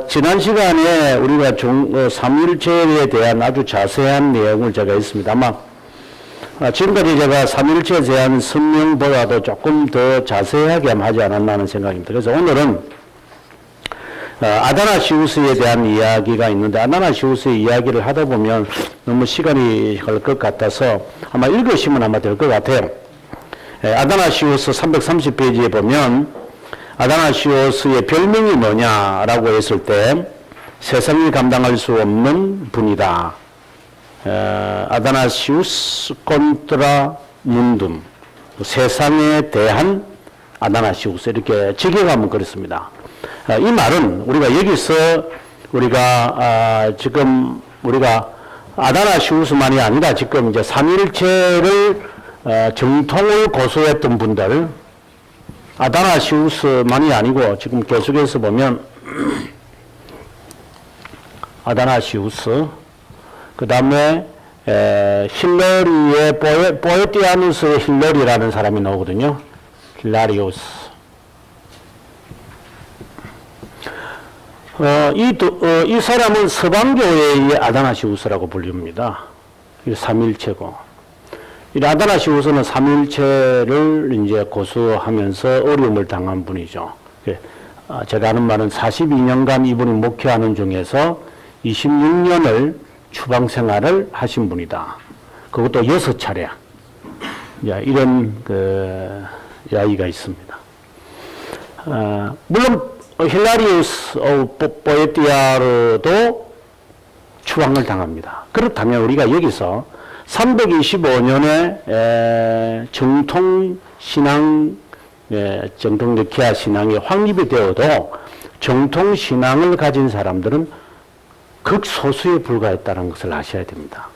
지난 시간에 우리가 삼위일체에 대한 아주 자세한 내용을 제가 했습니다. 아마 지금까지 제가 삼위일체에 대한 설명보다도 조금 더 자세하게 하지 않았나 하는 생각입니다. 그래서 오늘은 아다나시우스에 대한 이야기가 있는데, 아다나시우스의 이야기를 하다 보면 너무 시간이 갈 것 같아서 아마 읽으시면 아마 될 것 같아요. 아다나시우스 330페이지에 보면 아다나시우스의 별명이 뭐냐라고 했을 때 세상이 감당할 수 없는 분이다. 아다나시우스 콘트라 문둠, 세상에 대한 아다나시우스, 이렇게 직역하면 그렇습니다. 이 말은 우리가 여기서 지금 우리가 아다나시우스만이 아니라 지금 이제 삼위일체를 정통을 고수했던 분들, 아다나시우스만이 아니고 지금 계속해서 보면 아다나시우스, 그 다음에 힐러리의 보에티아누스의 힐러리라는 사람이 나오거든요. 힐라리우스. 이 사람은 서방교회의 아다나시우스라고 불립니다. 이 삼위일체고. 이 아다나시우스는 삼위일체를 이제 고수하면서 어려움을 당한 분이죠. 제가 하는 말은 42년간 이분이 목회하는 중에서 26년을 추방 생활을 하신 분이다. 그것도 6차례. 이런 이야기가 있습니다. 물론 힐라리우스 보에티아르도 추방을 당합니다. 그렇다면 우리가 여기서 325년에 정통 신앙, 정통 니케아 신앙이 확립이 되어도 정통 신앙을 가진 사람들은 극소수에 불과했다는 것을 아셔야 됩니다.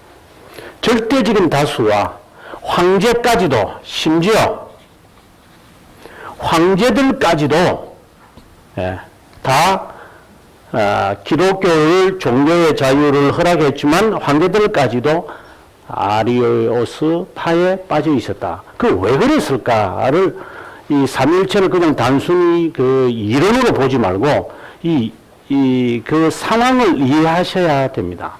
절대적인 다수와 황제까지도, 심지어 황제들까지도 다 기독교의 종교의 자유를 허락했지만 황제들까지도 아리오스 파에 빠져 있었다. 왜 그랬을까를 이 삼위일체를 그냥 단순히 이론으로 보지 말고 그 상황을 이해하셔야 됩니다.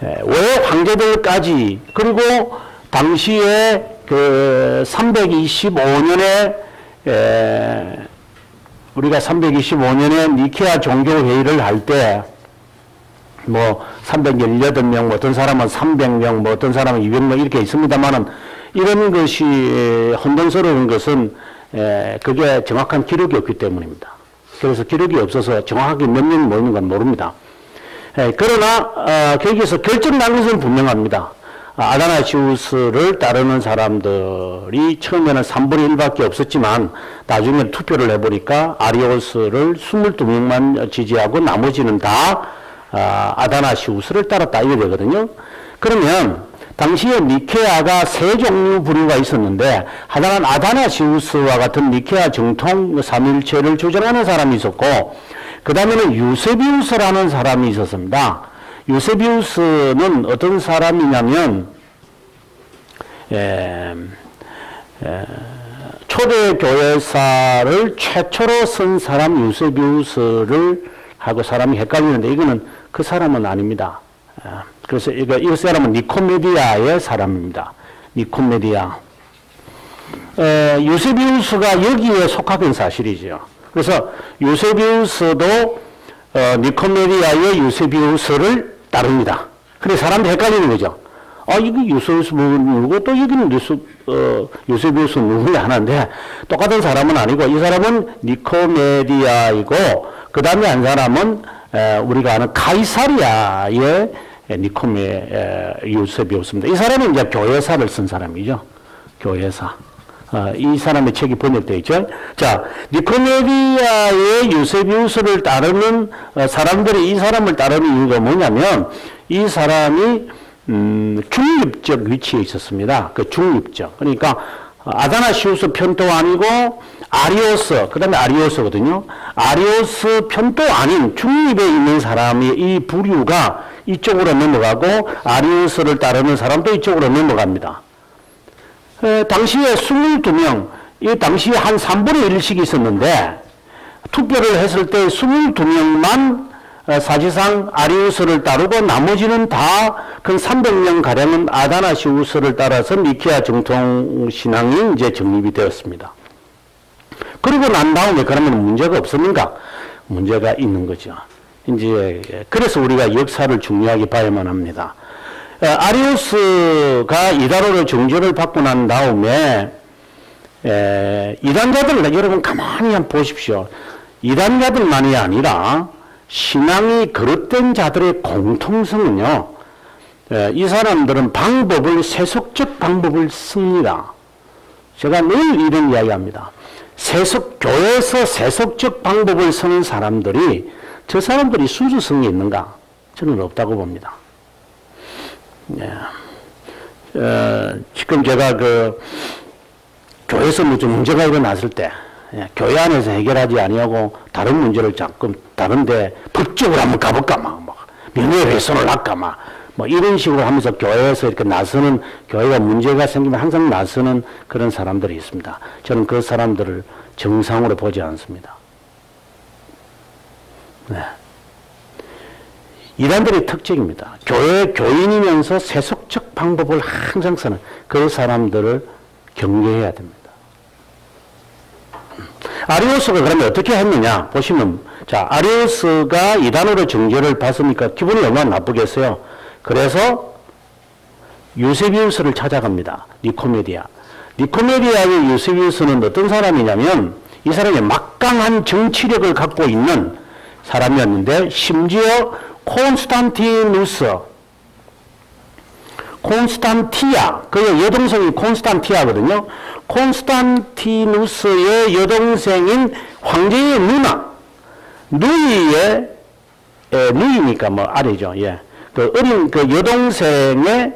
왜 황제들까지, 그리고 당시에 325년에 우리가 325년에 니케아 종교회의를 할 때 318명, 어떤 사람은 300명, 어떤 사람은 200명 이렇게 있습니다만은, 이런 것이 혼돈스러운 것은 그게 정확한 기록이 없기 때문입니다. 그래서 기록이 없어서 정확하게 몇 명이 모이는 건 모릅니다. 그러나 거기서 결정난 것은 분명합니다. 아다나시우스를 따르는 사람들이 처음에는 3분의 1밖에 없었지만 나중에 투표를 해보니까 아리오스를 22명만 지지하고 나머지는 다 아다나시우스를 따랐다, 이게 되거든요. 그러면 당시에 니케아가 세 종류 부류가 있었는데, 하나는 아다나시우스와 같은 니케아 정통 삼위일체를 주장하는 사람이 있었고, 그 다음에는 유세비우스라는 사람이 있었습니다. 유세비우스는 어떤 사람이냐면 초대교회사를 최초로 쓴 사람 유세비우스를 하고 사람이 헷갈리는데, 이거는 그 사람은 아닙니다. 그래서 이 사람은 니코메디아의 사람입니다. 니코메디아. 유세비우스가 여기에 속하긴 사실이죠. 그래서 유세비우스도 니코메디아의 유세비우스를 따릅니다. 그래 사람들이 헷갈리는 거죠. 이거 유세비우스 누구고 또 여기는 유세비우스 누구냐 하는데, 똑같은 사람은 아니고 이 사람은 니코메디아이고, 그 다음에 한 사람은 우리가 아는 카이사리아의 유세비우스입니다. 이 사람은 이제 교회사를 쓴 사람이죠. 교회사. 이 사람의 책이 번역되어 있죠. 자, 니코메디아의 유세비우스를 따르는 사람들이 이 사람을 따르는 이유가 뭐냐면, 이 사람이 중립적 위치에 있었습니다. 중립적. 그러니까 아다나시우스 편도 아니고 아리오스, 그 다음에 아리오스거든요. 아리오스 편도 아닌 중립에 있는 사람이, 이 부류가 이쪽으로 넘어가고 아리오스를 따르는 사람도 이쪽으로 넘어갑니다. 당시에 22명, 이 당시에 한 3분의 1씩 있었는데 투표를 했을 때 22명만 사실상 아리우스를 따르고 나머지는 다 그 300명 가량은 아다나시우스를 따라서 니케아 정통 신앙이 이제 정립이 되었습니다. 그리고 난 다음에 그러면 문제가 없습니까? 문제가 있는 거죠. 이제 그래서 우리가 역사를 중요하게 봐야만 합니다. 아리우스가 이다로로 정죄를 받고 난 다음에 이단자들 여러분 가만히 한번 보십시오. 이단자들만이 아니라 신앙이 거듭된 자들의 공통성은요. 이 사람들은 세속적 방법을 씁니다. 제가 늘 이런 이야기합니다. 교회에서 세속적 방법을 쓰는 사람들이 저 사람들이 수주성이 있는가? 저는 없다고 봅니다. 지금 제가 교회에서 무슨 문제가 일어났을 때 교회 안에서 해결하지 아니하고 다른 문제를 자꾸 다른데 법적으로 한번 가볼까 막 명예훼손을 할까 뭐 이런 식으로 하면서 교회에서 이렇게 나서는 교회가 문제가 생기면 항상 나서는 그런 사람들이 있습니다. 저는 그 사람들을 정상으로 보지 않습니다. 이단들의 특징입니다. 교인이면서 세속적 방법을 항상 쓰는 그 사람들을 경계해야 됩니다. 아리우스가 그러면 어떻게 했느냐 보시면, 자, 아리우스가 이단으로 정죄를 받으니까 기분이 얼마나 나쁘겠어요. 그래서 유세비우스를 찾아갑니다. 니코메디아의 유세비우스는 어떤 사람이냐면 이 사람이 막강한 정치력을 갖고 있는 사람이었는데, 심지어 콘스탄티아, 그의 여동생이 콘스탄티아거든요. 콘스탄티누스의 여동생인 황제의 누이니까 뭐 아래죠. 예. 그 어린 그 여동생의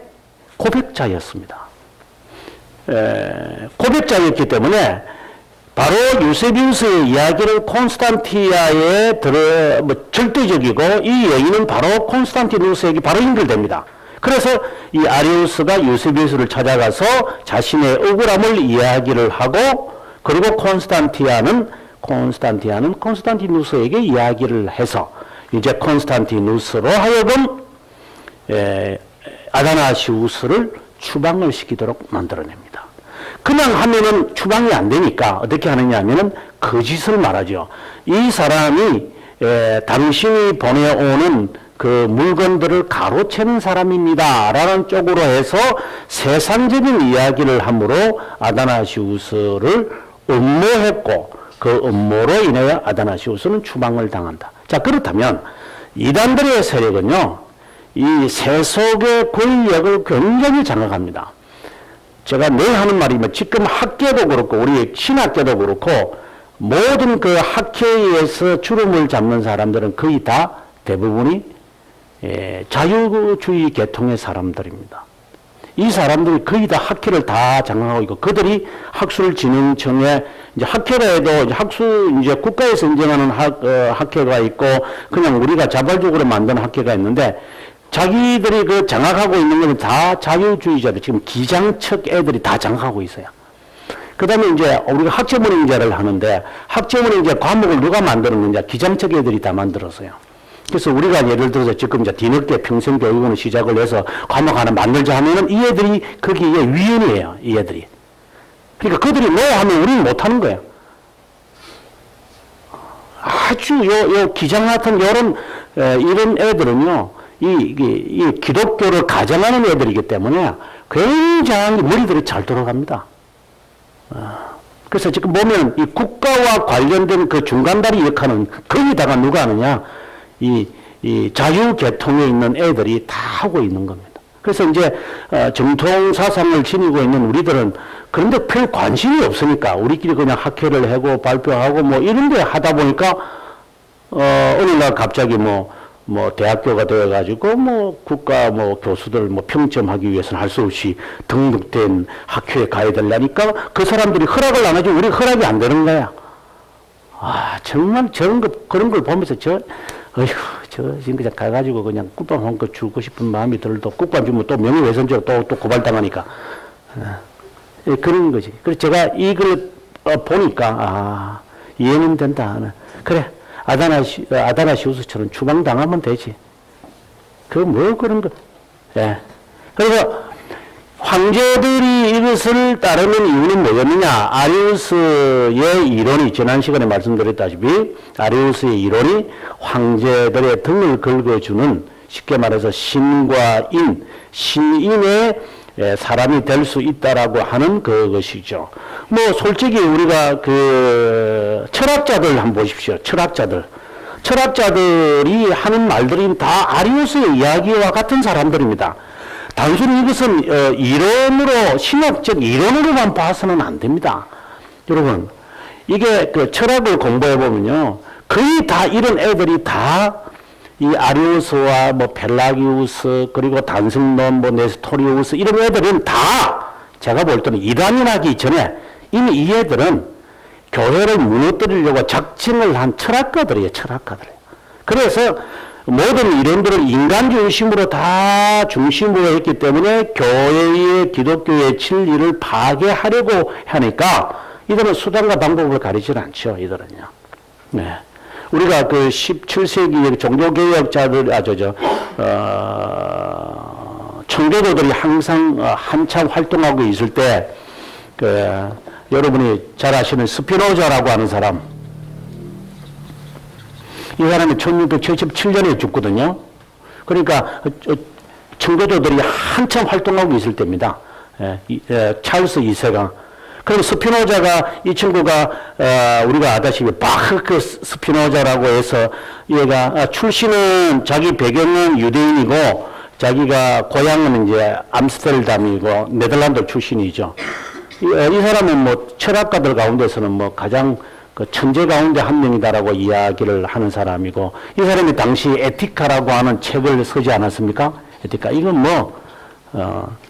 고백자였습니다. 고백자였기 때문에 바로 유세비우스의 이야기를 콘스탄티아에 절대적이고, 이 얘기는 바로 콘스탄티누스에게 바로 연결됩니다. 그래서 이 아리우스가 유세비우스를 찾아가서 자신의 억울함을 이야기를 하고, 그리고 콘스탄티아는 콘스탄티누스에게 이야기를 해서 이제 콘스탄티누스로 하여금 아다나시우스를 추방을 시키도록 만들어냅니다. 그냥 하면은 추방이 안 되니까 어떻게 하느냐 하면은 거짓을 말하죠. 이 사람이 당신이 보내오는 그 물건들을 가로채는 사람입니다 라는 쪽으로 해서 세상적인 이야기를 함으로 아다나시우스를 음모했고, 그 음모로 인하여 아다나시우스는 추방을 당한다. 자, 그렇다면 이단들의 세력은요, 이 세속의 권력을 굉장히 장악합니다. 제가 늘 하는 말이면 지금 학계도 그렇고 우리 신학계도 그렇고 모든 그 학회에서 주름을 잡는 사람들은 거의 다 대부분이 자유주의 계통의 사람들입니다. 이 사람들이 거의 다 학회를 다 장악하고 있고, 그들이 학술진흥청에 이제 학회라 해도 이제 국가에서 인정하는 학회가 있고, 그냥 우리가 자발적으로 만든 학회가 있는데, 자기들이 그 장악하고 있는 건 다 자유주의자들, 지금 기장측 애들이 다 장악하고 있어요. 그 다음에 이제 우리가 학점은행제를 하는데, 학점은행제 과목을 누가 만들었느냐? 기장측 애들이 다 만들었어요. 그래서 우리가 예를 들어서 지금 이제 뒤늦게 평생교육원을 시작을 해서 과목 하나 만들자 하면은 이 애들이 거기에 위원이에요. 이 애들이. 그러니까 그들이 뭐 하면 우리는 못하는 거예요. 아주 기장 같은 이런 애들은요, 이 기독교를 가정하는 애들이기 때문에 굉장히 머리들이 잘 돌아갑니다. 그래서 지금 보면 이 국가와 관련된 그 중간다리 역할은 거기다가 누가 하느냐? 이 자유계통에 있는 애들이 다 하고 있는 겁니다. 그래서 이제 정통 사상을 지니고 있는 우리들은 그런데 별 관심이 없으니까 우리끼리 그냥 학회를 하고 발표하고 뭐 이런 데 하다 보니까 어느 날 갑자기 뭐 대학교가 되어가지고 국가 교수들 평점하기 위해서는 할 수 없이 등록된 학교에 가야 되려니까 그 사람들이 허락을 안 하죠. 우리 허락이 안 되는 거야. 아, 정말 그런 걸 보면서 지금 그냥 가가지고 그냥 국밥 한 거 주고 싶은 마음이 들도, 국밥 주면 또 명예훼손죄로 또 고발당하니까. 그런 거지. 그래서 제가 이걸 보니까, 이해는 된다. 그래. 아다나시우스처럼 추방당하면 되지. 뭐 그런 거. 예. 그래서 황제들이 이것을 따르는 이유는 뭐였느냐? 아리우스의 이론이 지난 시간에 말씀드렸다시피 아리우스의 이론이 황제들의 등을 긁어주는 쉽게 말해서 신과 신인의 사람이 될 수 있다라고 하는 그것이죠. 뭐 솔직히 우리가 그 철학자들 한번 보십시오. 철학자들이 하는 말들이 다 아리우스의 이야기와 같은 사람들입니다. 단순히 이것은 이론으로 신학적 이론으로만 봐서는 안 됩니다. 여러분, 이게 그 철학을 공부해 보면요, 거의 다 이런 애들이 다 이 아리우스와 뭐 펠라기우스 그리고 단승론 뭐 네스토리우스 이런 애들은 다 제가 볼 때는 이단이 나기 전에 이미 이 애들은 교회를 무너뜨리려고 작정을 한 철학가들이에요. 그래서 모든 이론들을 인간 중심으로 다 중심으로 했기 때문에 교회의 기독교의 진리를 파괴하려고 하니까 이들은 수단과 방법을 가리질 않죠. 이들은요. 네. 우리가 그 17세기 종교개혁자들, 청교도들이 항상 한참 활동하고 있을 때, 여러분이 잘 아시는 스피노자라고 하는 사람, 이 사람이 1677년에 죽거든요. 그러니까 청교도들이 한참 활동하고 있을 때입니다. 찰스 2세가. 그럼 스피노자가 이 친구가 우리가 아다시피 바흐 스피노자라고 해서 얘가 출신은 자기 배경은 유대인이고 자기가 고향은 이제 암스테르담이고 네덜란드 출신이죠. 이 사람은 뭐 철학가들 가운데서는 뭐 가장 그 천재 가운데 한 명이다라고 이야기를 하는 사람이고 이 사람이 당시 에티카라고 하는 책을 쓰지 않았습니까? 에티카. 이건 뭐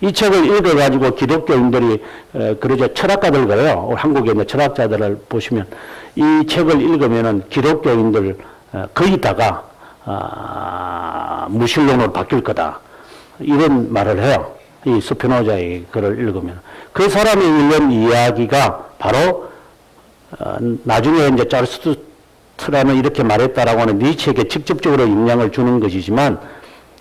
이 책을 읽어가지고 기독교인들이 그러죠. 철학가들 그래요. 한국에 있는 철학자들을 보시면 이 책을 읽으면은 기독교인들 거의 다가 무신론으로 바뀔 거다. 이런 말을 해요. 이 스피노자의 글을 읽으면. 그 사람이 읽는 이야기가 바로 나중에 이제 자르스트라는 이렇게 말했다라고 하는 니체에게 직접적으로 영향을 주는 것이지만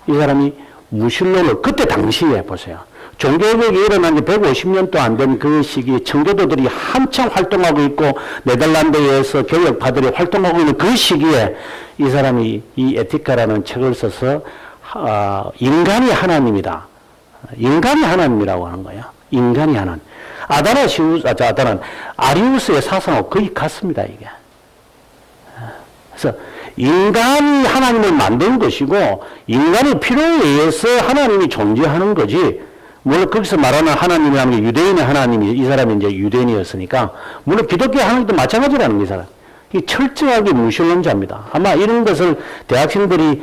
이 사람이 무신론을 그때 당시에 보세요. 종교개혁이 일어난 지 150년도 안 된 그 시기에 청교도들이 한창 활동하고 있고 네덜란드에서 개혁파들이 활동하고 있는 그 시기에 이 사람이 이 에티카라는 책을 써서 인간이 하나님이다. 인간이 하나님이라고 하는 거야. 인간이 하나님. 아다는 아리우스의 사상하고 거의 같습니다, 이게. 그래서 인간이 하나님을 만든 것이고 인간의 필요에 의해서 하나님이 존재하는 거지. 물론 거기서 말하는 하나님이라는 게 유대인의 하나님이 이 사람이 이제 유대인이었으니까 물론 기독교 하나님도 마찬가지라는 게 이 사람. 이 철저하게 무신론자입니다. 아마 이런 것을 대학생들이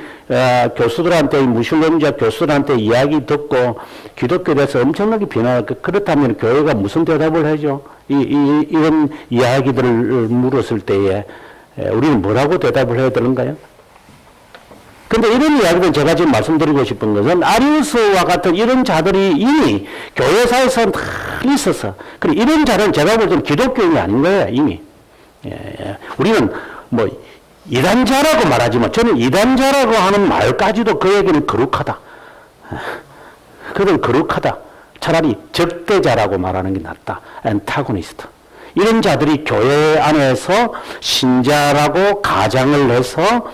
교수들한테 무신론자 교수들한테 이야기 듣고 기독교에 대해서 엄청나게 비난할 거 그렇다면 교회가 무슨 대답을 하죠? 이런 이야기들을 물었을 때에 우리는 뭐라고 대답을 해야 되는가요? 근데 이런 이야기는 제가 지금 말씀드리고 싶은 것은 아리우스와 같은 이런 자들이 이미 교회사에서 다 있어서 그리고 이런 자는 제가 볼 때는 기독교인이 아닌 거예요, 이미. 우리는 뭐 이단자라고 말하지만 저는 이단자라고 하는 말까지도 그에게는 거룩하다. 그건 거룩하다. 차라리 적대자라고 말하는 게 낫다. 엔타고니스트. 이런 자들이 교회 안에서 신자라고 가장을 해서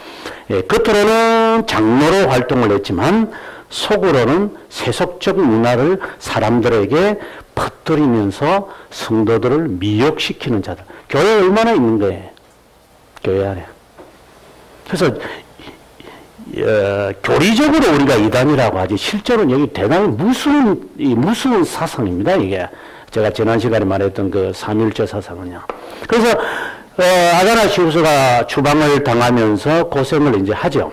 겉으로는 장로로 활동을 했지만 속으로는 세속적 문화를 사람들에게 퍼뜨리면서 성도들을 미혹시키는 자들. 교회에 얼마나 있는 거예요? 교회 안에. 그래서 교리적으로 우리가 이단이라고 하지 실제로는 여기 대단히 무슨 사상입니다, 이게. 제가 지난 시간에 말했던 그 삼일체 사상은요. 그래서 아다나시우스가 추방을 당하면서 고생을 이제 하죠.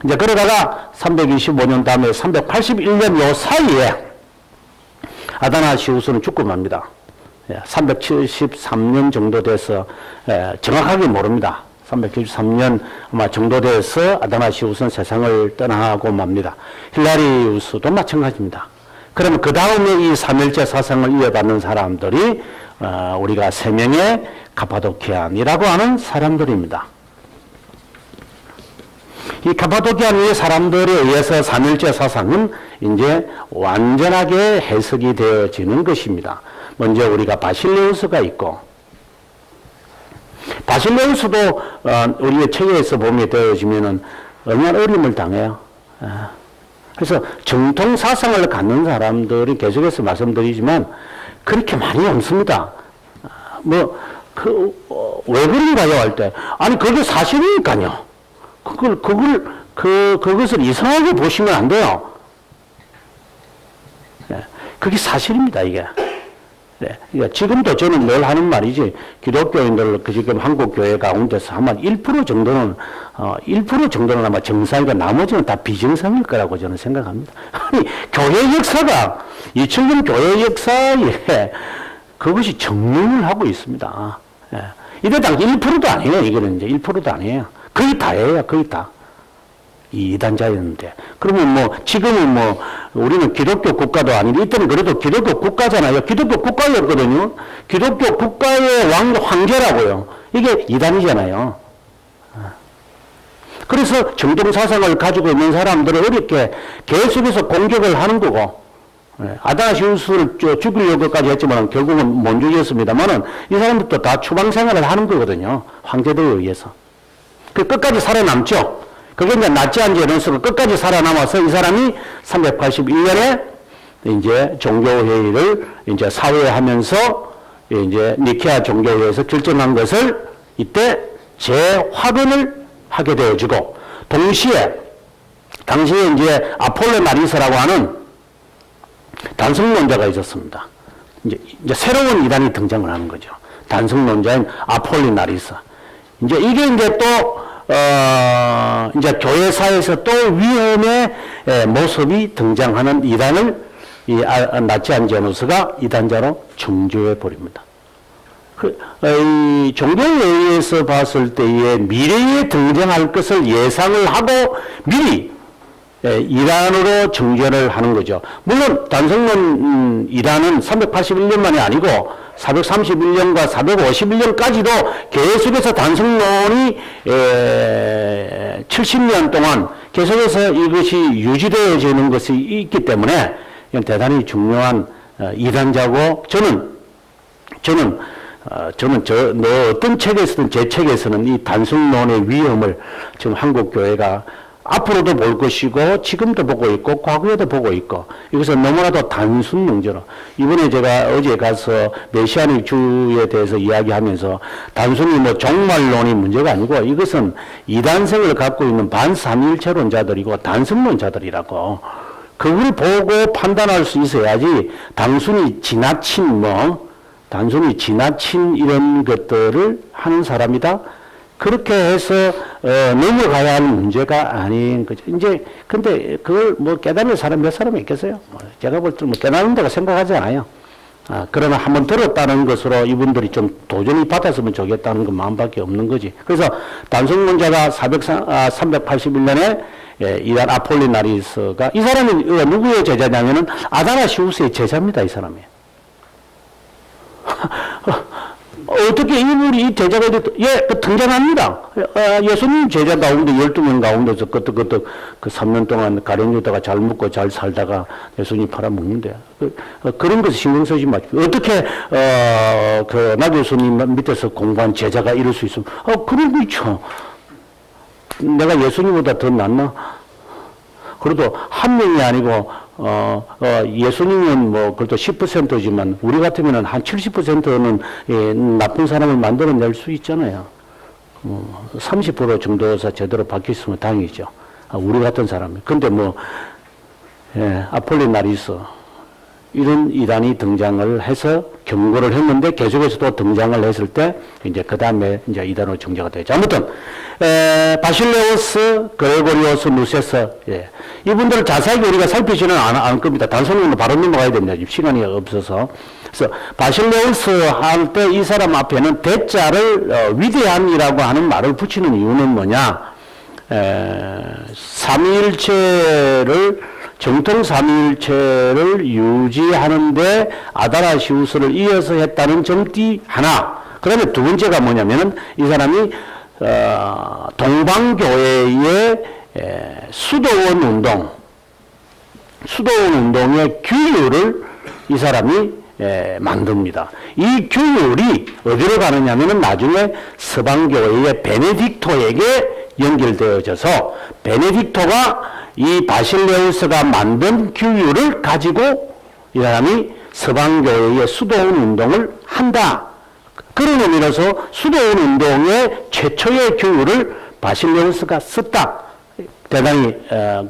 이제 그러다가 325년 다음에 381년 요 사이에 아다나시우스는 죽고 맙니다. 373년 정도 돼서 정확하게 모릅니다. 373년 아마 정도 돼서 아다나시우스는 세상을 떠나고 맙니다. 힐라리우스도 마찬가지입니다. 그러면 그 다음에 이 삼일째 사상을 이어받는 사람들이 우리가 세 명의 가파도키안이라고 하는 사람들입니다. 이 가파도키안의 사람들에 의해서 삼일째 사상은 이제 완전하게 해석이 되어지는 것입니다. 먼저 우리가 바실레우스가 있고, 바실레우스도 우리의 책에서 보면 되어지면은 얼마나 어려움을 당해요. 그래서 정통 사상을 갖는 사람들이 계속해서 말씀드리지만 그렇게 많이 없습니다. 왜 그런가요? 할 때. 아니, 그게 사실이니까요. 그것을 이상하게 보시면 안 돼요. 그게 사실입니다, 이게. 그러니까 지금도 저는 늘 하는 말이지, 기독교인들, 지금 한국교회 가운데서 아마 1% 정도는, 1% 정도는 아마 정상이고 나머지는 다 비정상일 거라고 저는 생각합니다. 아니, 교회 역사가, 2000년 교회 역사에 그것이 정립을 하고 있습니다. 이래 당시 1%도 아니에요, 이거는 이제 1%도 아니에요. 거의 다예요, 거의 다. 이 이단자였는데. 그러면 지금은 우리는 기독교 국가도 아니고, 이때는 그래도 기독교 국가잖아요. 기독교 국가였거든요. 기독교 국가의 황제라고요. 이게 이단이잖아요. 그래서 정통 사상을 가지고 있는 사람들을 어렵게 계속해서 공격을 하는 거고, 아다시우스를 죽이려고까지 했지만 결국은 못 죽였습니다만은 이 사람들도 다 추방 생활을 하는 거거든요. 황제들에 의해서. 그 끝까지 살아남죠. 그게 이제 나치안 제노스가 끝까지 살아남아서 이 사람이 381년에 이제 종교회의를 이제 사회하면서 이제 니케아 종교회의에서 결정한 것을 이때 재확인을 하게 되어지고, 동시에 당시에 이제 아폴로나리스라고 하는 단성론자가 있었습니다. 이제 새로운 이단이 등장을 하는 거죠. 단성론자인 아폴로나리스. 이제 이게 이제 또 이제 교회사에서 또 위험의 모습이 등장하는 이단을 이 나치안 제노스가 이단자로 정죄해 버립니다. 이 종교에 의해서 봤을 때의 미래에 등장할 것을 예상을 하고 미리 이단으로 정죄를 하는 거죠. 물론 단성론 이단은 381년만이 아니고 431년과 451년까지도 계속해서 단성론이 70년 동안 계속해서 이것이 유지되어지는 것이 있기 때문에 대단히 중요한 이단자고, 저는 어떤 책에서든 제 책에서는 이 단성론의 위험을 지금 한국교회가 앞으로도 볼 것이고 지금도 보고 있고 과거에도 보고 있고, 이것은 너무나도 단순 명제로, 이번에 제가 어제 가서 메시아닉 주에 대해서 이야기하면서 단순히 종말론이 문제가 아니고 이것은 이단성을 갖고 있는 반삼일체론자들이고 단성론자들이라고, 그걸 보고 판단할 수 있어야지 단순히 지나친 이런 것들을 하는 사람이다, 그렇게 해서 넘어가야 하는 문제가 아닌 거죠. 이제 근데 그걸 깨달을 사람 몇 사람이 있겠어요? 제가 볼 때 깨달은 데가 생각하지 않아요. 그러나 한번 들었다는 것으로 이분들이 좀 도전이 받았으면 좋겠다는 그 마음밖에 없는 거지. 그래서 단성론자가 381년에 이단 아폴리나리스가, 이 사람이 누구의 제자냐면은 아다나시우스의 제자입니다. 이 사람이. 어떻게 이 제자가 등장합니다. 예수님 제자 가운데 12명 가운데서 그 3년 동안 가룟유다가 잘 먹고 잘 살다가 예수님 팔아먹는데, 그런 것에 신경 쓰지 마십시오. 어떻게 나 교수님 밑에서 공부한 제자가 이럴 수 있으면, 그런 거 있죠. 내가 예수님보다 더 낫나? 그래도 한 명이 아니고 예수님은 그래도 10%지만 우리 같으면 한 70%는 나쁜 사람을 만들어낼 수 있잖아요. 30% 정도에서 제대로 바뀌었으면 다행이죠. 우리 같은 사람이. 근데 아폴리나리스 이런 이단이 등장을 해서 경고를 했는데 계속해서 또 등장을 했을 때 이제 그 다음에 이제 이단으로 정제가 되죠. 아무튼 바실레오스, 그레고리오스, 누세스, 이분들을 자세하게 우리가 살피지는 않을 겁니다. 단순히 바로 넘어가야 됩니다. 시간이 없어서. 그래서 바실레오스 할 때 이 사람 앞에는 대자를 위대한이라고 하는 말을 붙이는 이유는 뭐냐? 삼위일체를 정통 삼위일체를 유지하는데 아다라시우스를 이어서 했다는 점이 하나. 그다음에 두 번째가 뭐냐면은 이 사람이 동방교회의 수도원 운동의 규율을 이 사람이 만듭니다. 이 규율이 어디로 가느냐면은 나중에 서방교회의 베네딕토에게 연결되어져서 베네딕토가 이 바실레우스가 만든 규율을 가지고 이 사람이 서방교회의 수도원 운동을 한다. 그런 의미로서 수도원 운동의 최초의 규율을 바실레우스가 썼다. 대단히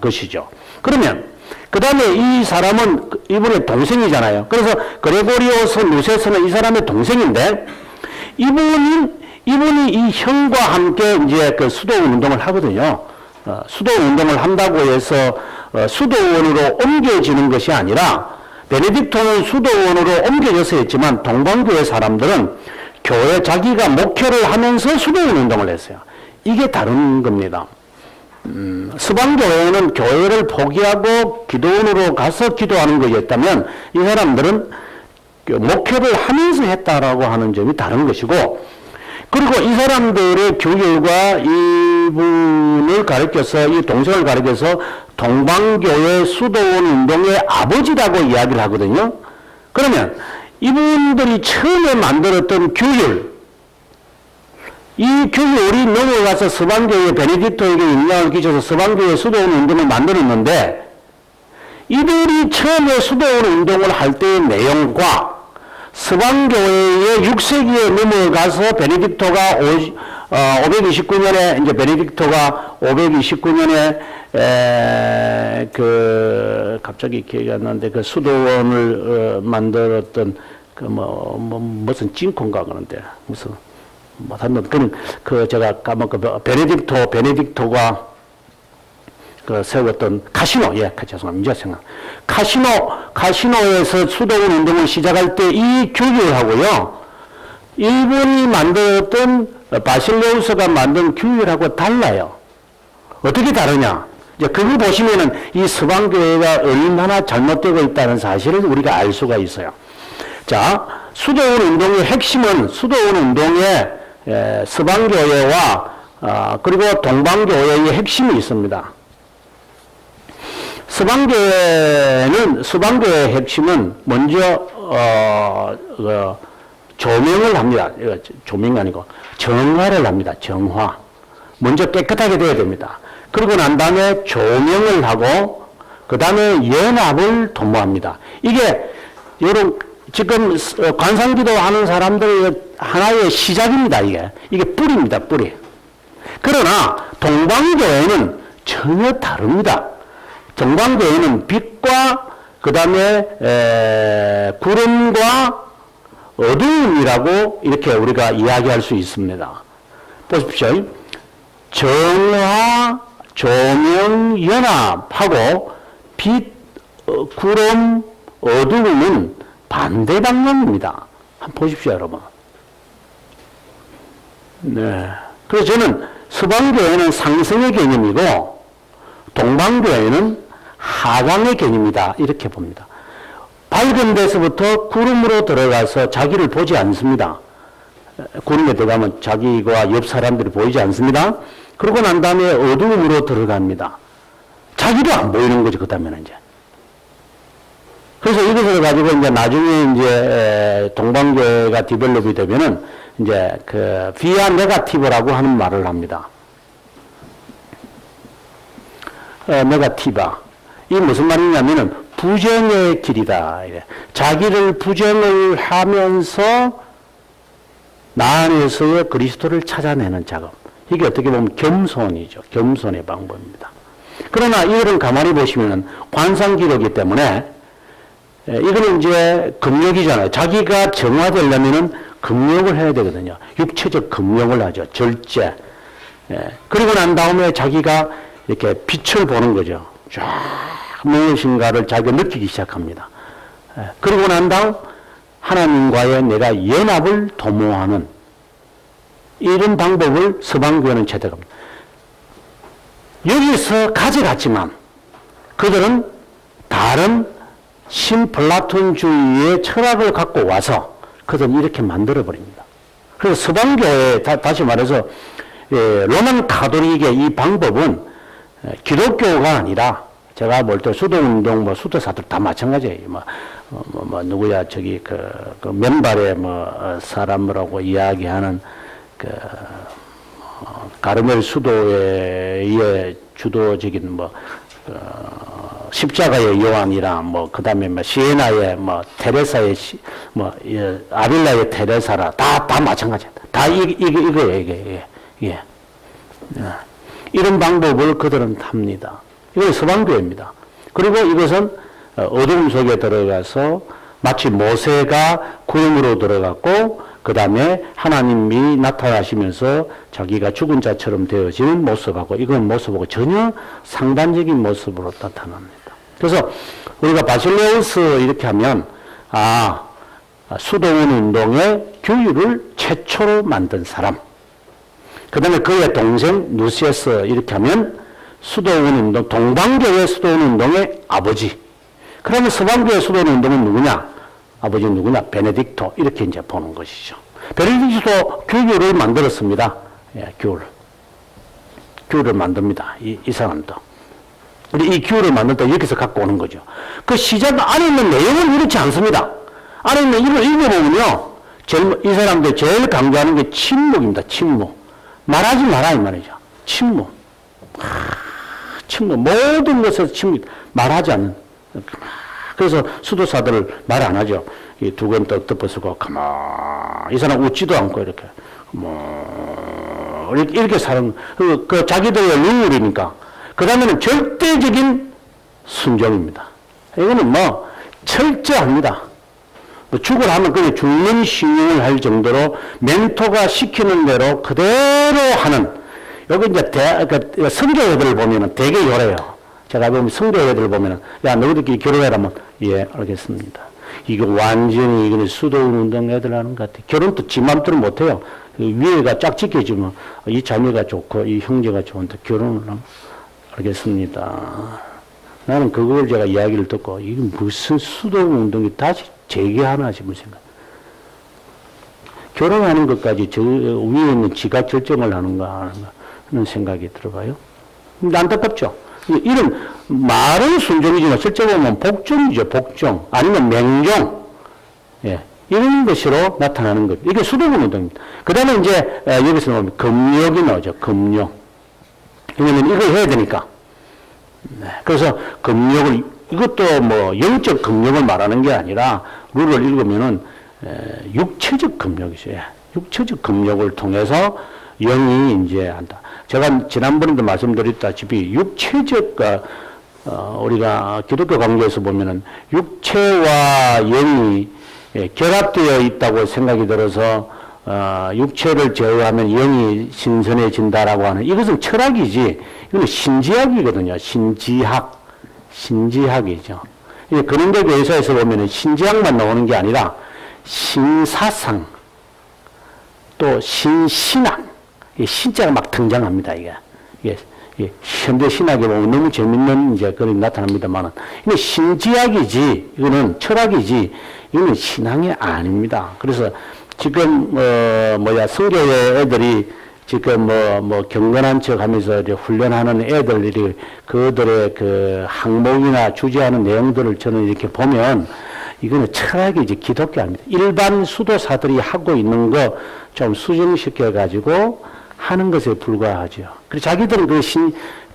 것이죠. 그러면 그 다음에 이 사람은 이분의 동생이잖아요. 그래서 그레고리오스 누세스는 이 사람의 동생인데 이분이 이 형과 함께 이제 그 수도원 운동을 하거든요. 수도원 운동을 한다고 해서 수도원으로 옮겨지는 것이 아니라 베네딕토는 수도원으로 옮겨져서 했지만 동방교회 사람들은 교회 자기가 목회를 하면서 수도원 운동을 했어요. 이게 다른 겁니다. 서방교회는 교회를 포기하고 기도원으로 가서 기도하는 것이었다면 이 사람들은 목회를 하면서 했다라고 하는 점이 다른 것이고, 그리고 이 사람들의 교율과 이분을 가르쳐서 이 동생을 가르쳐서 동방교회 수도원 운동의 아버지라고 이야기를 하거든요. 그러면 이분들이 처음에 만들었던 규율, 이 규율이 넘어가서 서방교회 베네딕토에게 영향을 끼쳐서 서방교회 수도원 운동을 만들었는데 이들이 처음에 수도원 운동을 할 때의 내용과 서방교회의 6세기에 넘어가서 베네딕토가 529년에 이제 베네딕토가 529년에 갑자기 기억이 안 나는데 그 수도원을 만들었던 무슨 찐콘가 그러는데 무슨 못하면 제가 까먹고 베네딕토가 그 세웠던 카시노, 죄송합니다. 카시노에서 수도원 운동을 시작할 때 이 규율하고요, 일본이 만들었던 바실레우스가 만든 규율하고 달라요. 어떻게 다르냐? 이제 그거 보시면은 이 서방교회가 얼마나 잘못되고 있다는 사실을 우리가 알 수가 있어요. 자, 수도원 운동의 핵심은 수도원 운동의 서방교회와 그리고 동방교회의 핵심이 있습니다. 서방교회의 핵심은 먼저 조명을 합니다. 조명이 아니고 정화를 합니다. 정화. 먼저 깨끗하게 돼야 됩니다. 그러고 난 다음에 조명을 하고 그 다음에 연합을 도모합니다. 이게 여러분 지금 관상기도 하는 사람들의 하나의 시작입니다. 이게 뿌리입니다. 뿌리. 그러나 동방교회는 전혀 다릅니다. 동방교회는 빛과 그 다음에 구름과 어두움이라고 이렇게 우리가 이야기할 수 있습니다. 보십시오. 정화, 조명, 연합하고 빛, 구름, 어두움은 반대 방향입니다. 한번 보십시오, 여러분. 네. 그래서 저는 서방교회는 상승의 개념이고 동방교회는 하강의 개념이다. 이렇게 봅니다. 밝은 데서부터 구름으로 들어가서 자기를 보지 않습니다. 구름에 들어가면 자기와 옆 사람들이 보이지 않습니다. 그러고 난 다음에 어두움으로 들어갑니다. 자기도 안 보이는 거죠. 그 다음에는 이제. 그래서 이것을 가지고 이제 나중에 이제 동방교회가 디벨롭이 되면은 이제 그 비아 네가티브라고 하는 말을 합니다. 네가티바. 이 무슨 말이냐면은 부정의 길이다. 자기를 부정을 하면서 나 안에서의 그리스도를 찾아내는 작업. 이게 어떻게 보면 겸손이죠. 겸손의 방법입니다. 그러나 이거를 가만히 보시면은 관상기록이기 때문에 이거는 이제 금욕이잖아요. 자기가 정화되려면은 금욕을 해야 되거든요. 육체적 금욕을 하죠. 절제. 그리고 난 다음에 자기가 이렇게 빛을 보는 거죠. 쫙 무엇인가를 자기가 느끼기 시작합니다. 그리고 난 다음 하나님과의 내가 연합을 도모하는 이런 방법을 서방교회는 채택합니다. 여기서 가져갔지만 그들은 다른 신플라톤주의의 철학을 갖고 와서 그들은 이렇게 만들어버립니다. 그래서 서방교회, 다시 말해서 로만 카톨릭의 이 방법은 기독교가 아니라 제가 볼 때 수도운동, 수도사들 다 마찬가지예요. 누구야, 그 맨발의 사람이라고 이야기하는 가르멜 수도의 주도적인 십자가의 요한이라 그 다음에 시에나의 테레사의 아빌라의 테레사라 다 마찬가지다. 다 이거예요, 이게. 예. 이런 방법을 그들은 합니다. 이건 서방교회입니다. 그리고 이것은 어둠 속에 들어가서 마치 모세가 구름으로 들어갔고 그 다음에 하나님이 나타나시면서 자기가 죽은 자처럼 되어지는 모습하고 이건 모습하고 전혀 상반적인 모습으로 나타납니다. 그래서 우리가 바실레우스 이렇게 하면 수도원 운동의 규율을 최초로 만든 사람, 그 다음에 그의 동생 누시에스 이렇게 하면 수도원 운동, 동방교회 수도원 운동의 아버지. 그러면 서방교회 수도원 운동은 누구냐? 아버지 누구냐? 베네딕토. 이렇게 이제 보는 것이죠. 베네딕토도 규율을 만들었습니다. 예, 규율을 만듭니다. 이 사람도. 이 규율을 만들 때 여기서 갖고 오는 거죠. 그 시작 안에 있는 내용은 이렇지 않습니다. 안에 있는 이걸 읽어보면요. 이 사람들 제일 강조하는 게 침묵입니다. 침묵. 말하지 마라 이 말이죠. 침묵. 침묵. 모든 것에서 침묵. 말하지 않는. 그래서 수도사들을 말 안 하죠. 이 두건 떡 덮어쓰고 가만히 이 사람 웃지도 않고 이렇게 이렇게 사는 그 자기들의 룰이니까. 그 다음에는 절대적인 순종입니다. 이거는 철저합니다. 죽을 하면 그냥 죽는 신용을 할 정도로 멘토가 시키는 대로 그대로 하는. 여기 이제 성교회들을 보면은 되게 요래요. 제가 보면 성교회들을 보면은 야 너희들끼리 결혼해라면 예 알겠습니다. 이거 완전히 이거는 수도원 운동 애들 하는 것 같아. 결혼도 지 맘대로 못해요. 위에가 짝짓겨지면 이 자매가 좋고 이 형제가 좋은데 결혼을 하면 알겠습니다. 나는 그걸 제가 이야기를 듣고 이게 무슨 수도원 운동이 다시 재개하나 싶은 생각. 결혼하는 것까지 저 위에 있는 지가 결정을 하는가 하는 생각이 들어가요. 안타깝죠. 이런 말은 순종이지만 실제 보면 복종이죠. 복종 아니면 맹종. 예. 이런 것으로 나타나는 것. 이게 수도원 운동입니다. 그 다음에 이제 여기서 보면 금욕이 나오죠. 금욕. 왜냐면 이걸 해야 되니까. 네. 그래서 금욕을 이것도 영적 금욕을 말하는 게 아니라 룰을 읽으면은 육체적 금욕이죠. 육체적 금욕을 통해서 영이 이제 한다. 제가 지난번에도 말씀드렸다시피 육체적 우리가 기독교 관계에서 보면은 육체와 영이 결합되어 있다고 생각이 들어서 육체를 제어하면 영이 신선해진다라고 하는 이것은 철학이지 이건 신지학이거든요. 신지학이죠. 근현대 교회사에서 보면은 신지학만 나오는 게 아니라 신사상 또 신신학 신자가 막 등장합니다. 이게 현대 신학에 보면 너무 재밌는 이제 그림이 나타납니다만은 이건 신지학이지 이거는 철학이지 이거는 신앙이 아닙니다. 그래서 지금 성교회 애들이 지금 경건한 척 하면서 이제 훈련하는 애들이 그들의 그 항목이나 주제하는 내용들을 저는 이렇게 보면 이거는 철학이지 기독교 아닙니다. 일반 수도사들이 하고 있는 거 좀 수정시켜 가지고 하는 것에 불과하죠. 그래서 자기들은 그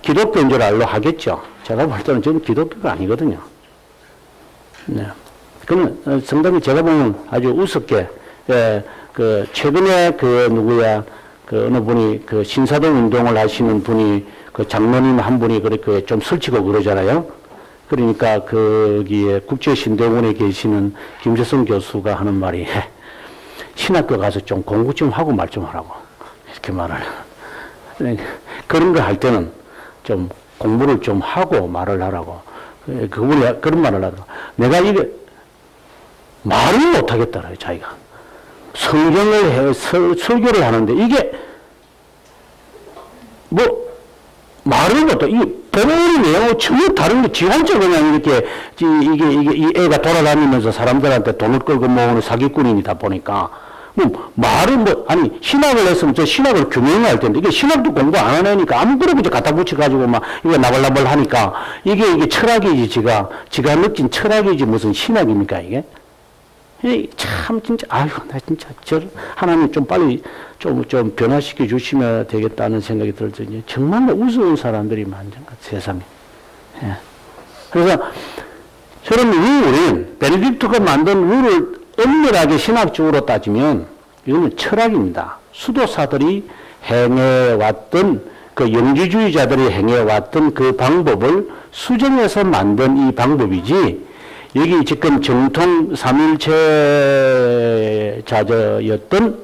기독교인 줄 알로 하겠죠. 제가 볼 때는 저는 기독교가 아니거든요. 네. 그러면 성당이 제가 보면 아주 우습게 최근에 어느 분이 신사동 운동을 하시는 분이 장로님 한 분이 그렇게 좀 설치고 그러잖아요. 그러니까 거기에 국제신대원에 계시는 김재성 교수가 하는 말이 신학교 가서 좀 공부 좀 하고 말 좀 하라고 이렇게 말을 그런 거 할 때는 좀 공부를 좀 하고 말을 하라고 그분이 그런 말을 하더라고. 내가 이게 말을 못 하겠다라요 자기가. 설교를 하는데 이게 말을 못해. 이 본문이 내용하고 전혀 다른 게 지한테 그냥 이렇게, 이 애가 돌아다니면서 사람들한테 돈을 끌고 모으는 사기꾼이다 보니까, 말을 아니, 신학을 했으면 저 신학을 규명할 텐데, 이게 신학도 공부 안 하니까 아무거나 이제 갖다 붙여가지고 막, 이거 나발나발 하니까, 이게 철학이지, 지가 느낀 철학이지 무슨 신학입니까, 이게? 참, 진짜, 아유, 나 진짜, 하나님 좀 빨리 좀 변화시켜 주시면 되겠다는 생각이 들더니, 정말 우스운 사람들이 많은 것 같아요, 세상에. 예. 그래서, 저는 우리는, 베네딕트가 만든 룰을 엄밀하게 신학적으로 따지면, 이거는 철학입니다. 수도사들이 행해왔던, 그 영지주의자들이 행해왔던 그 방법을 수정해서 만든 이 방법이지, 여기 지금 정통 삼일체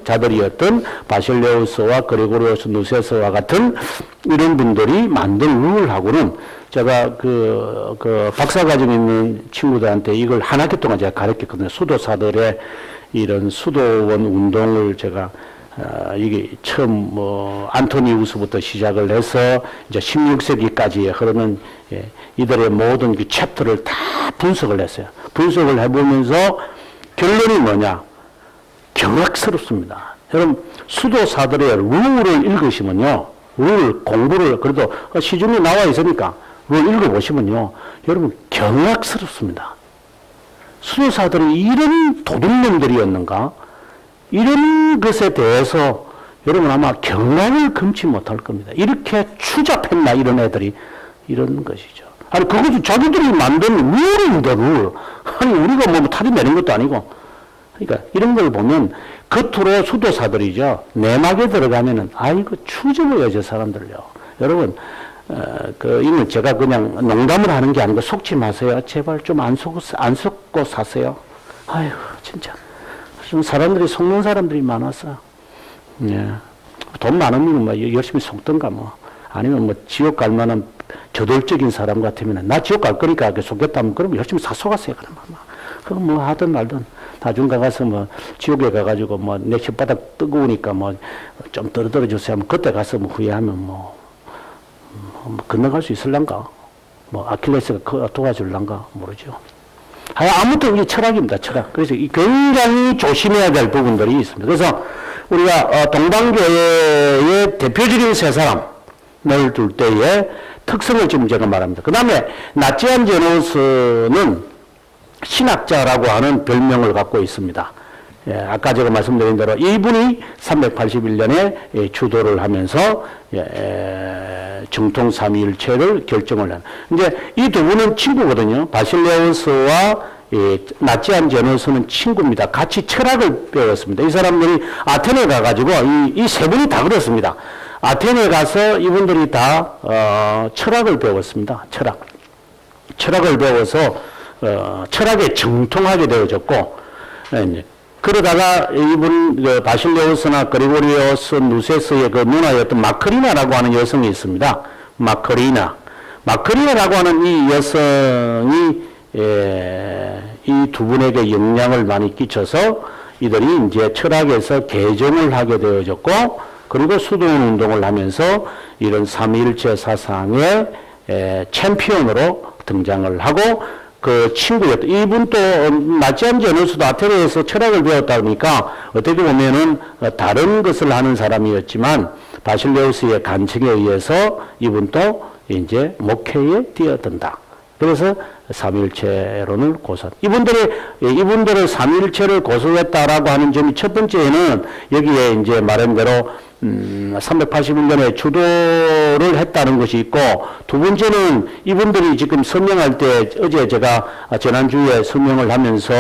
자들이었던 바실레우스와 그리고리오스 누세스와 같은 이런 분들이 만든 룰하고는 제가 그 박사과정 있는 친구들한테 이걸 한 학기 동안 제가 가르쳤거든요. 수도사들의 이런 수도원 운동을 제가 이게 처음 안토니우스부터 시작을 해서 이제 16세기까지 흐르는 이들의 모든 그 챕터를 다 분석을 했어요. 분석을 해보면서 결론이 뭐냐? 경악스럽습니다. 여러분 수도사들의 룰을 읽으시면요, 룰 공부를 그래도 시중에 나와 있으니까 룰 읽어보시면요, 여러분 경악스럽습니다. 수도사들이 이런 도둑놈들이었는가? 이런 것에 대해서 여러분 아마 경악을 금치 못할 겁니다. 이렇게 추잡했나 이런 애들이 이런 것이죠. 아니 그것도 자기들이 만든 룰인데 룰. 아니 우리가 뭐 탈이 내는 것도 아니고. 그러니까 이런 걸 보면 겉으로 수도사들이죠. 내막에 들어가면은 아이고 추접해요 저 사람들요. 여러분 이건 제가 그냥 농담을 하는 게 아니고 속지 마세요. 제발 좀 안 속고 사세요. 아이고 진짜. 좀 사람들이 속는 사람들이 많았어. 예. 돈 많으면 뭐 열심히 속던가 뭐. 아니면 뭐 지옥 갈 만한 저돌적인 사람 같으면 나 지옥 갈 거니까 속겠다면 그러면 열심히 속았어요. 그러면 그럼 뭐 하든 말든 나중 가서 뭐 지옥에 가가지고 뭐 내 혓바닥 뜨거우니까 뭐 좀 떨어뜨려 주세요 하면 그때 가서 뭐 후회하면 뭐 건너갈 수 있을란가? 뭐 아킬레스가 도와줄란가? 모르죠. 아무튼 이게 철학입니다, 철학. 그래서 굉장히 조심해야 될 부분들이 있습니다. 그래서 우리가 동방교회의 대표적인 세 사람을 둘 때의 특성을 지금 제가 말합니다. 그 다음에 나치안 제노스는 신학자라고 하는 별명을 갖고 있습니다. 예, 아까 제가 말씀드린 대로 이분이 381년에 주도를 하면서 정통 삼위일체를 결정을 한. 이제 이 두 분은 친구거든요. 바실레우스와 나치안 제노스는 친구입니다. 같이 철학을 배웠습니다. 이 사람들이 아테네 가가지고 이 세 분이 다 그렇습니다. 아테네 가서 이분들이 다 철학을 배웠습니다. 철학을 배워서 철학에 정통하게 되어졌고, 그러다가 이분 바실레우스나 그리고리오스 누세스의 그 누나였던 마크리나라고 하는 여성이 있습니다. 마크리나라고 하는 이 여성이 이 두 분에게 영향을 많이 끼쳐서 이들이 이제 철학에서 개정을 하게 되어졌고, 그리고 수도원 운동을 하면서 이런 삼위일체 사상의 챔피언으로 등장을 하고, 그 친구였던 이분도 나치안 제노스도 아테네에서 철학을 배웠다 보니까 어떻게 보면은 다른 것을 하는 사람이었지만 바실레우스의 간청에 의해서 이분도 이제 목회에 뛰어든다. 그래서 삼위일체론을 고수. 이분들의 삼위일체를 고수했다라고 하는 점이 첫 번째는 여기에 이제 말한 대로 381년에 주도를 했다는 것이 있고, 두 번째는 이분들이 지금 설명할 때 어제 제가 지난주에 설명을 하면서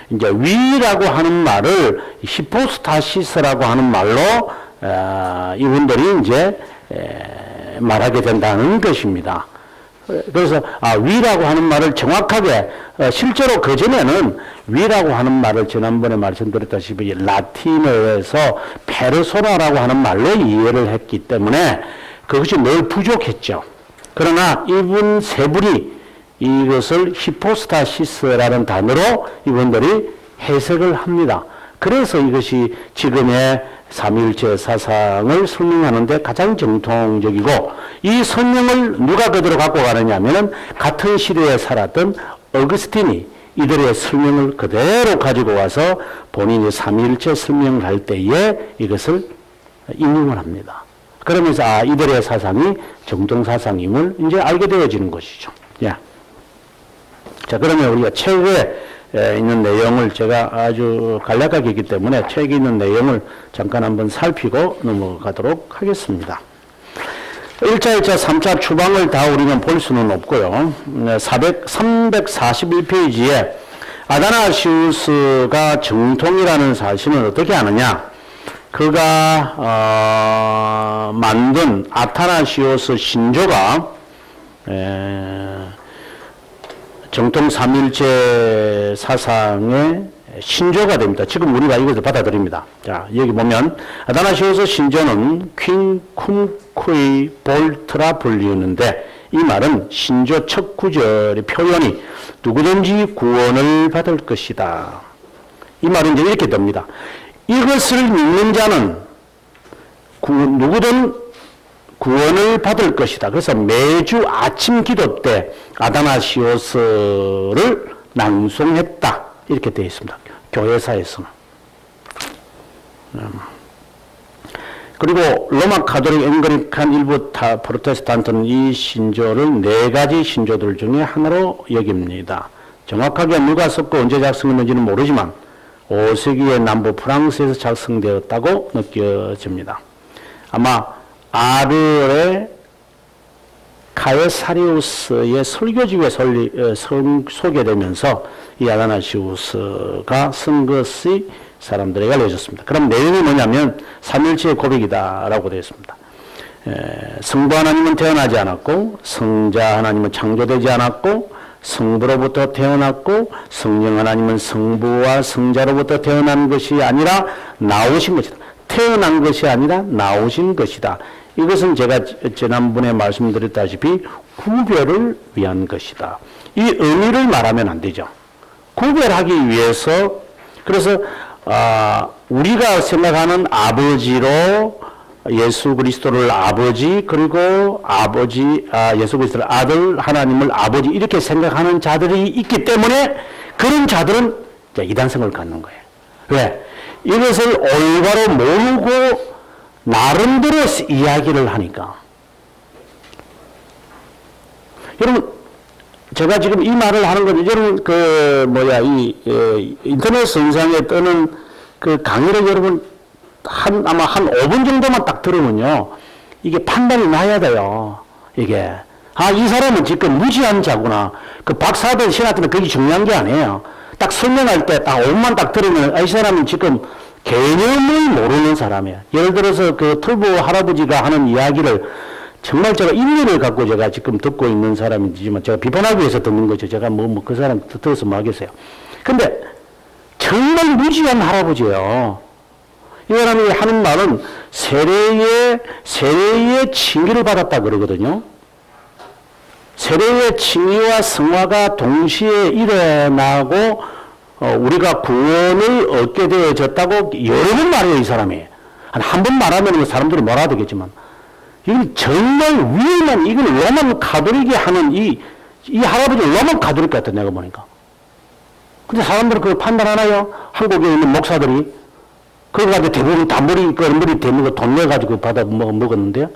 이제 위라고 하는 말을 히포스타시스라고 하는 말로 이분들이 이제 말하게 된다는 것입니다. 그래서 위라고 하는 말을 정확하게 실제로 그전에는 위라고 하는 말을 지난번에 말씀드렸다시피 라틴어에서 페르소나라고 하는 말로 이해를 했기 때문에 그것이 늘 부족했죠. 그러나 이분 세 분이 이것을 히포스타시스라는 단어로 이분들이 해석을 합니다. 그래서 이것이 지금의 삼위일체 사상을 설명하는데 가장 정통적이고, 이 설명을 누가 그대로 갖고 가느냐 하면은 같은 시대에 살았던 어거스틴이 이들의 설명을 그대로 가지고 와서 본인이 삼위일체 설명을 할 때에 이것을 인용을 합니다. 그러면서 이들의 사상이 정통사상임을 이제 알게 되어지는 것이죠. 예. 자, 그러면 우리가 책에 있는 내용을 제가 아주 간략하게 있기 때문에 책에 있는 내용을 잠깐 한번 살피고 넘어가도록 하겠습니다. 1차, 2차, 3차 추방을 다 우리는 볼 수는 없고요. 341페이지에 아다나시우스가 정통이라는 사실은 어떻게 아느냐? 그가 만든 아타나시오스 신조가 정통 삼일체 사상의 신조가 됩니다. 지금 우리가 이것을 받아들입니다. 자, 여기 보면 아다나시오스 신조는 퀸쿰쿠이 볼트라 불리우는데, 이 말은 신조 첫 구절의 표현이 누구든지 구원을 받을 것이다. 이 말은 이제 이렇게 됩니다. 이것을 믿는 자는 누구든 구원을 받을 것이다. 그래서 매주 아침 기도 때 아다나시오스를 낭송했다. 이렇게 되어 있습니다. 교회사에서는. 그리고 로마 가톨릭 앵글리칸 일부 프로테스탄트는 이 신조를 네 가지 신조들 중에 하나로 여깁니다. 정확하게 누가 썼고 언제 작성했는지는 모르지만 5세기의 남부 프랑스에서 작성되었다고 느껴집니다. 아마 아르의 카에사리우스의 설교집에 소개되면서 이 아다나시우스가 쓴 것이 사람들에게 알려졌습니다. 그럼 내용이 뭐냐면 삼일체의 고백이다라고 되어 있습니다. 성부 하나님은 태어나지 않았고, 성자 하나님은 창조되지 않았고, 성부로부터 태어났고, 성령 하나님은 성부와 성자로부터 태어난 것이 아니라 나오신 것이다. 태어난 것이 아니라 나오신 것이다. 이것은 제가 지난번에 말씀드렸다시피 구별을 위한 것이다. 이 의미를 말하면 안 되죠. 구별하기 위해서, 그래서 우리가 생각하는 아버지로 예수 그리스도를 아버지, 그리고 예수 그리스도를 아들, 하나님을 아버지, 이렇게 생각하는 자들이 있기 때문에 그런 자들은 이단성을 갖는 거예요. 왜? 이것을 올바로 모르고 나름대로 이야기를 하니까. 여러분, 제가 지금 이 말을 하는 건, 여러분, 인터넷 선상에 뜨는 그 강의를 여러분, 아마 한 5분 정도만 딱 들으면요, 이게 판단이 나야 돼요. 이게. 이 사람은 지금 무지한 자구나. 그 박사들, 신학들은 그게 중요한 게 아니에요. 딱 설명할 때 딱 5분만 딱 들으면, 이 사람은 지금 개념을 모르는 사람이에요. 예를 들어서 그 털보 할아버지가 하는 이야기를 정말 제가 인류를 갖고 제가 지금 듣고 있는 사람이지만 제가 비판하기 위해서 듣는 거죠. 제가 그 사람 들어서 뭐 하겠어요. 근데 정말 무지한 할아버지예요. 이 사람이 하는 말은 세례의 칭의를 받았다 그러거든요. 세례의 칭의와 성화가 동시에 일어나고 우리가 구원을 얻게 되어졌다고 여러 번 말해요, 이 사람이. 한 번 말하면 사람들이 뭐라 되겠지만. 이건 정말 위험한, 이걸 로만 가톨릭이 하는 이 할아버지는 로만 가톨릭 같아, 내가 보니까. 근데 사람들은 그걸 판단하나요? 한국에 있는 목사들이. 그거 가지고 대부분 다 머리 대는 거 돈 내가지고 받아 먹었는데요.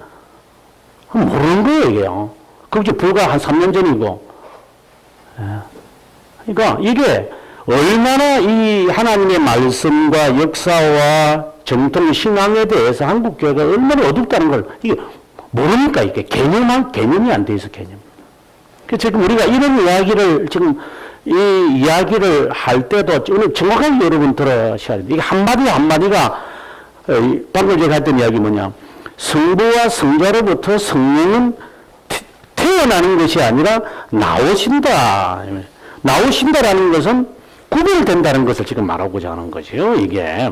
모르는 거예요, 이게요. 그게 불과 한 3년 전이고. 그러니까 이게 얼마나 이 하나님의 말씀과 역사와 정통 신앙에 대해서 한국 교회가 얼마나 어둡다는 걸 이게 모르니까 이게 개념이 안 돼 있어, 개념. 그래서 지금 우리가 이런 이야기를 지금 이 이야기를 할 때도 오늘 정확하게 여러분 들으셔야 돼요. 이게 한마디가 방금 제가 했던 이야기 뭐냐. 성부와 성자로부터 성령은 태어나는 것이 아니라 나오신다. 나오신다라는 것은 구별된다는 것을 지금 말하고자 하는 거죠. 이게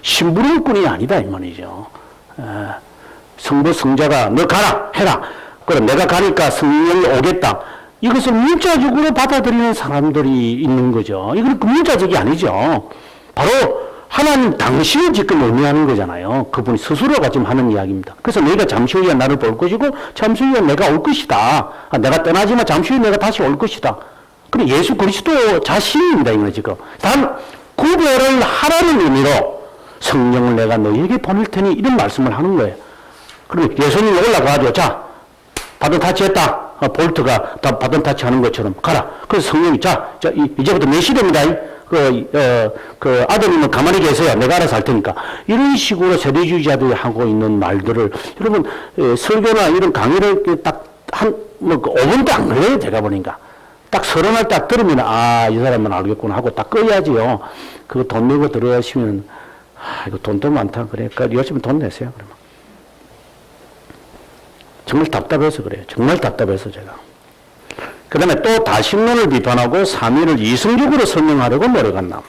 심부름꾼이 아니다 이 말이죠. 성부 성자가 너 가라 해라. 그럼 내가 가니까 성령이 오겠다. 이것을 문자적으로 받아들이는 사람들이 있는 거죠. 이건 문자적이 아니죠. 바로 하나님 당신을 지금 의미하는 거잖아요. 그분이 스스로가 지금 하는 이야기입니다. 그래서 너희가 잠시 후에 나를 볼 것이고 잠시 후에 내가 올 것이다. 내가 떠나지만 잠시 후에 내가 다시 올 것이다. 그럼 예수 그리스도 자신입니다. 이거 지금. 단 구별을 하라는 의미로 성령을 내가 너희에게 보낼 테니 이런 말씀을 하는 거예요. 그러면 예수님이 올라가가지고 자 바톤 타치했다. 볼트가 다 바톤 타치하는 것처럼 가라. 그래서 성령이 자 이제부터 몇 시대입니다. 그 아드님은 가만히 계세요. 내가 알아서 할 테니까. 이런 식으로 세대주의자들이 하고 있는 말들을 여러분 설교나 이런 강의를 딱 뭐 5분도 안 걸려요. 제가 보니까. 딱 서론을 딱 들으면 이 사람은 알겠구나 하고 딱 꺼야지요. 그거 돈 내고 들어가시면 이거 돈도 많다. 그래. 그러니까 요즘 돈 내세요. 그러면. 정말 답답해서 그래요. 정말 답답해서 제가. 그 다음에 또 다신론을 비판하고 삼위를 이성적으로 설명하려고 노력한다.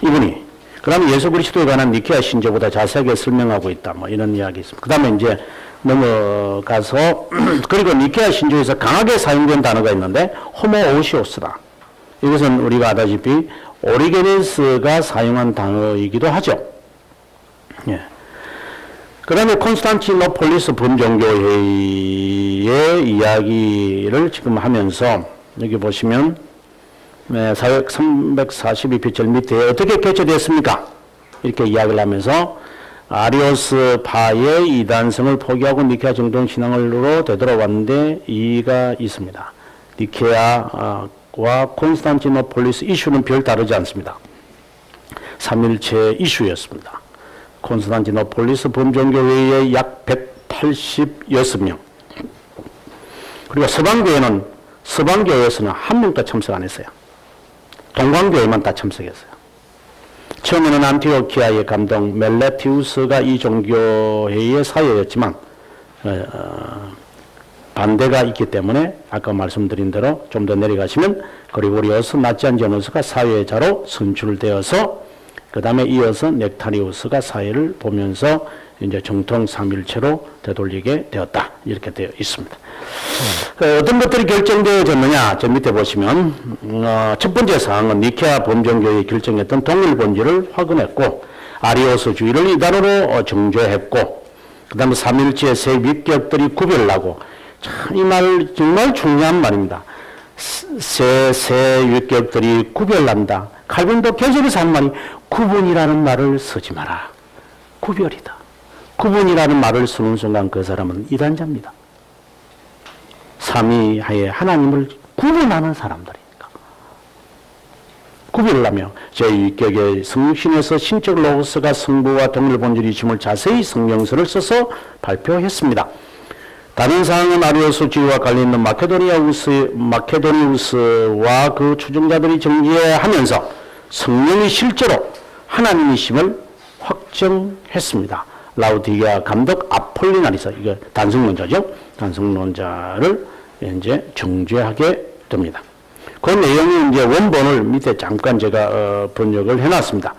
이분이. 그 다음에 예수 그리스도에 관한 니케아 신조보다 자세하게 설명하고 있다. 뭐 이런 이야기 있습니다. 그 다음에 이제 넘어가서 그리고 니케아 신조에서 강하게 사용된 단어가 있는데 호모오시오스다. 이것은 우리가 아다시피 오리게네스가 사용한 단어이기도 하죠. 예. 그 다음에 콘스탄티노폴리스 범종교회의 이야기를 지금 하면서 여기 보시면 사역 342페이지 밑에 어떻게 개최되었습니까? 이렇게 이야기를 하면서 아리오스파의 이단성을 포기하고 니케아 정통신앙으로 되돌아왔는데 이의가 있습니다. 니케아와 콘스탄티노폴리스 이슈는 별 다르지 않습니다. 삼일체 이슈였습니다. 콘스탄티노폴리스 범종교회에 약 186명. 그리고 서방교회에서는 한 명도 참석 안 했어요. 동방교회만 다 참석했어요. 처음에는 안티오키아의 감독 멜레티우스가 이 종교회의 사회였지만 반대가 있기 때문에 아까 말씀드린 대로 좀 더 내려가시면 그리고리오스 나치안제노스가 사회자로 선출되어서 그 다음에 이어서 넥타리우스가 사회를 보면서 이제 정통 삼일체로 되돌리게 되었다. 이렇게 되어 있습니다. 어떤 것들이 결정되어졌느냐? 저 밑에 보시면 첫 번째 사항은 니케아 범종교회의 결정했던 동일 본질을 확인했고 아리오스주의를 이단으로 정죄했고 그 다음에 삼일체의 세 윗격들이 구별나고 이 말 정말 중요한 말입니다. 세 윗격들이 구별난다. 칼빈도 계속해서 한 말이 구분이라는 말을 쓰지 마라. 구별이다. 구분이라는 말을 쓰는 순간 그 사람은 이단자입니다. 삼위하에 하나님을 구분하는 사람들이니까. 구별을 하며 제1격의 성신에서 신적 로고스가 성부와 동일 본질이심을 자세히 성경서를 써서 발표했습니다. 다른 사항은 아리오스주의와 관련있는 마케도니우스와 그 추종자들이 정죄하면서 성령이 실제로 하나님이심을 확정했습니다. 라우디게아 감독 아폴리나리스, 이거 단성론자죠. 단성론자를 이제 정죄하게 됩니다. 그 내용이 이제 원본을 밑에 잠깐 제가 번역을 해놨습니다.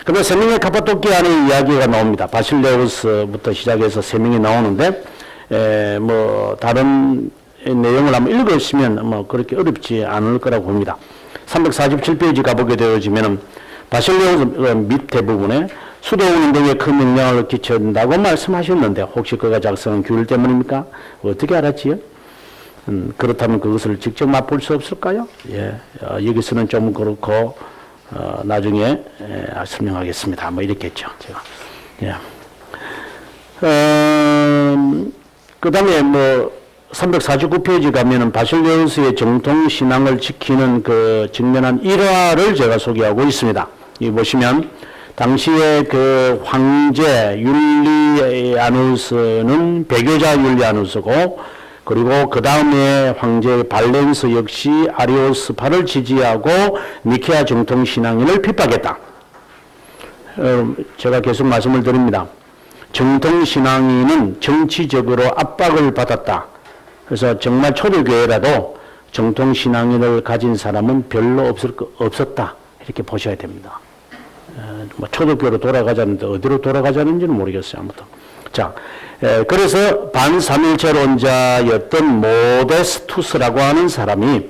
그러면 세 명의 카파도키아의 이야기가 나옵니다. 바실레우스부터 시작해서 세 명이 나오는데, 뭐 다른 내용을 한번 읽으시면 뭐 그렇게 어렵지 않을 거라고 봅니다. 347페이지 가보게 되어지면은 바실레우스 밑에 부분에 수도원 운동에 큰 영향을 끼친다고 말씀하셨는데 혹시 그가 작성한 규율 때문입니까? 어떻게 알았지요? 그렇다면 그것을 직접 맛볼 수 없을까요? 예, 여기서는 좀 그렇고 나중에 설명하겠습니다. 뭐 이렇게 했죠. 제가. 예. 그 다음에 뭐 349페이지 가면은 바실레우스의 정통 신앙을 지키는 그 직면한 일화를 제가 소개하고 있습니다. 이 보시면 당시에 그 황제 율리아누스는 배교자 율리아누스고 그리고 그 다음에 황제 발렌스 역시 아리오스파를 지지하고 니케아 정통 신앙인을 핍박했다. 제가 계속 말씀을 드립니다. 정통 신앙인은 정치적으로 압박을 받았다. 그래서 정말 초대교회라도 정통 신앙인을 가진 사람은 별로 없었다. 이렇게 보셔야 됩니다. 뭐 초대교회로 돌아가자는데 어디로 돌아가자는지는 모르겠어요. 아무튼. 자, 그래서 반삼일체론자였던 모데스투스라고 하는 사람이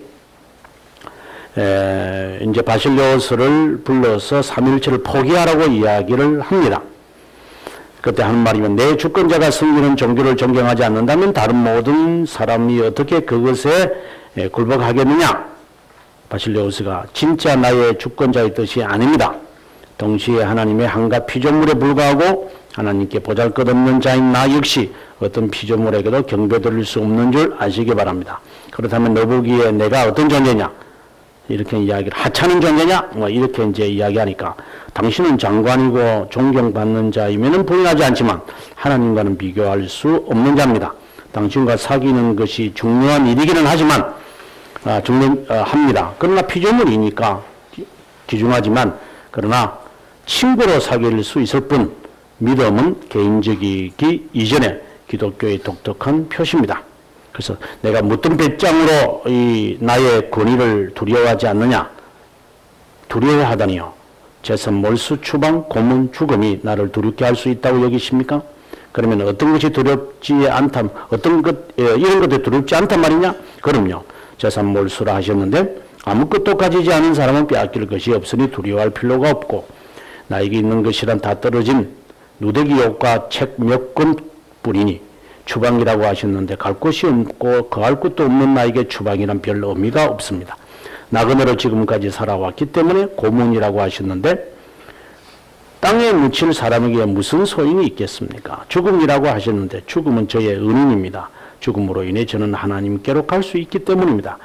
이제 바실레오스를 불러서 삼위일체를 포기하라고 이야기를 합니다. 그때 하는 말이면 내 주권자가 섬기는 종교를 존경하지 않는다면 다른 모든 사람이 어떻게 그것에 굴복하겠느냐? 바실레오스가 진짜 나의 주권자의 뜻이 아닙니다. 동시에 하나님의 한갖 피조물에 불과하고 하나님께 보잘것없는 자인 나 역시 어떤 피조물에게도 경배드릴 수 없는 줄 아시기 바랍니다. 그렇다면 너 보기에 내가 어떤 존재냐? 이렇게 이야기를 하찮은 존재냐? 뭐 이렇게 이제 이야기하니까 당신은 장관이고 존경받는 자이면은 부인하지 않지만 하나님과는 비교할 수 없는 자입니다. 당신과 사귀는 것이 중요한 일이기는 하지만 합니다. 그러나 피조물이니까 귀중하지만 그러나 친구로 사귈 수 있을 뿐 믿음은 개인적이기 이전에 기독교의 독특한 표시입니다. 그래서 내가 무슨 배짱으로 이 나의 권위를 두려워하지 않느냐? 두려워하다니요. 재산, 몰수, 추방, 고문, 죽음이 나를 두렵게 할 수 있다고 여기십니까? 그러면 어떤 것이 두렵지 않다, 이런 것들이 두렵지 않단 말이냐? 그럼요. 재산, 몰수라 하셨는데 아무것도 가지지 않은 사람은 빼앗길 것이 없으니 두려워할 필요가 없고 나에게 있는 것이란 다 떨어진 누더기 옷과 책 몇 권 뿐이니 추방이라고 하셨는데 갈 곳이 없고 거할 곳도 없는 나에게 추방이란 별 의미가 없습니다. 나그네로 지금까지 살아왔기 때문에 고문이라고 하셨는데 땅에 묻힐 사람에게 무슨 소용이 있겠습니까? 죽음이라고 하셨는데 죽음은 저의 은인입니다. 죽음으로 인해 저는 하나님께로 갈 수 있기 때문입니다.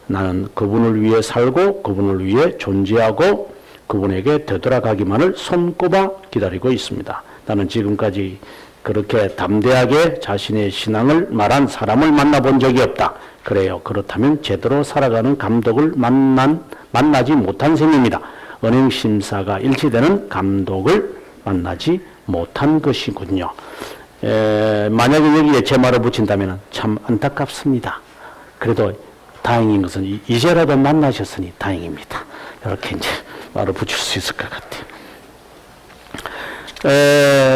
나는 그분을 위해 살고 그분을 위해 존재하고 그분에게 되돌아가기만을 손꼽아 기다리고 있습니다. 나는 지금까지 그렇게 담대하게 자신의 신앙을 말한 사람을 만나본 적이 없다. 그래요. 그렇다면 제대로 살아가는 감독을 만나지 못한 셈입니다. 은행심사가 일치되는 감독을 만나지 못한 것이군요. 만약에 여기에 제 말을 붙인다면 참 안타깝습니다. 그래도 다행인 것은 이제라도 만나셨으니 다행입니다. 이렇게 이제 말을 붙일 수 있을 것 같아요.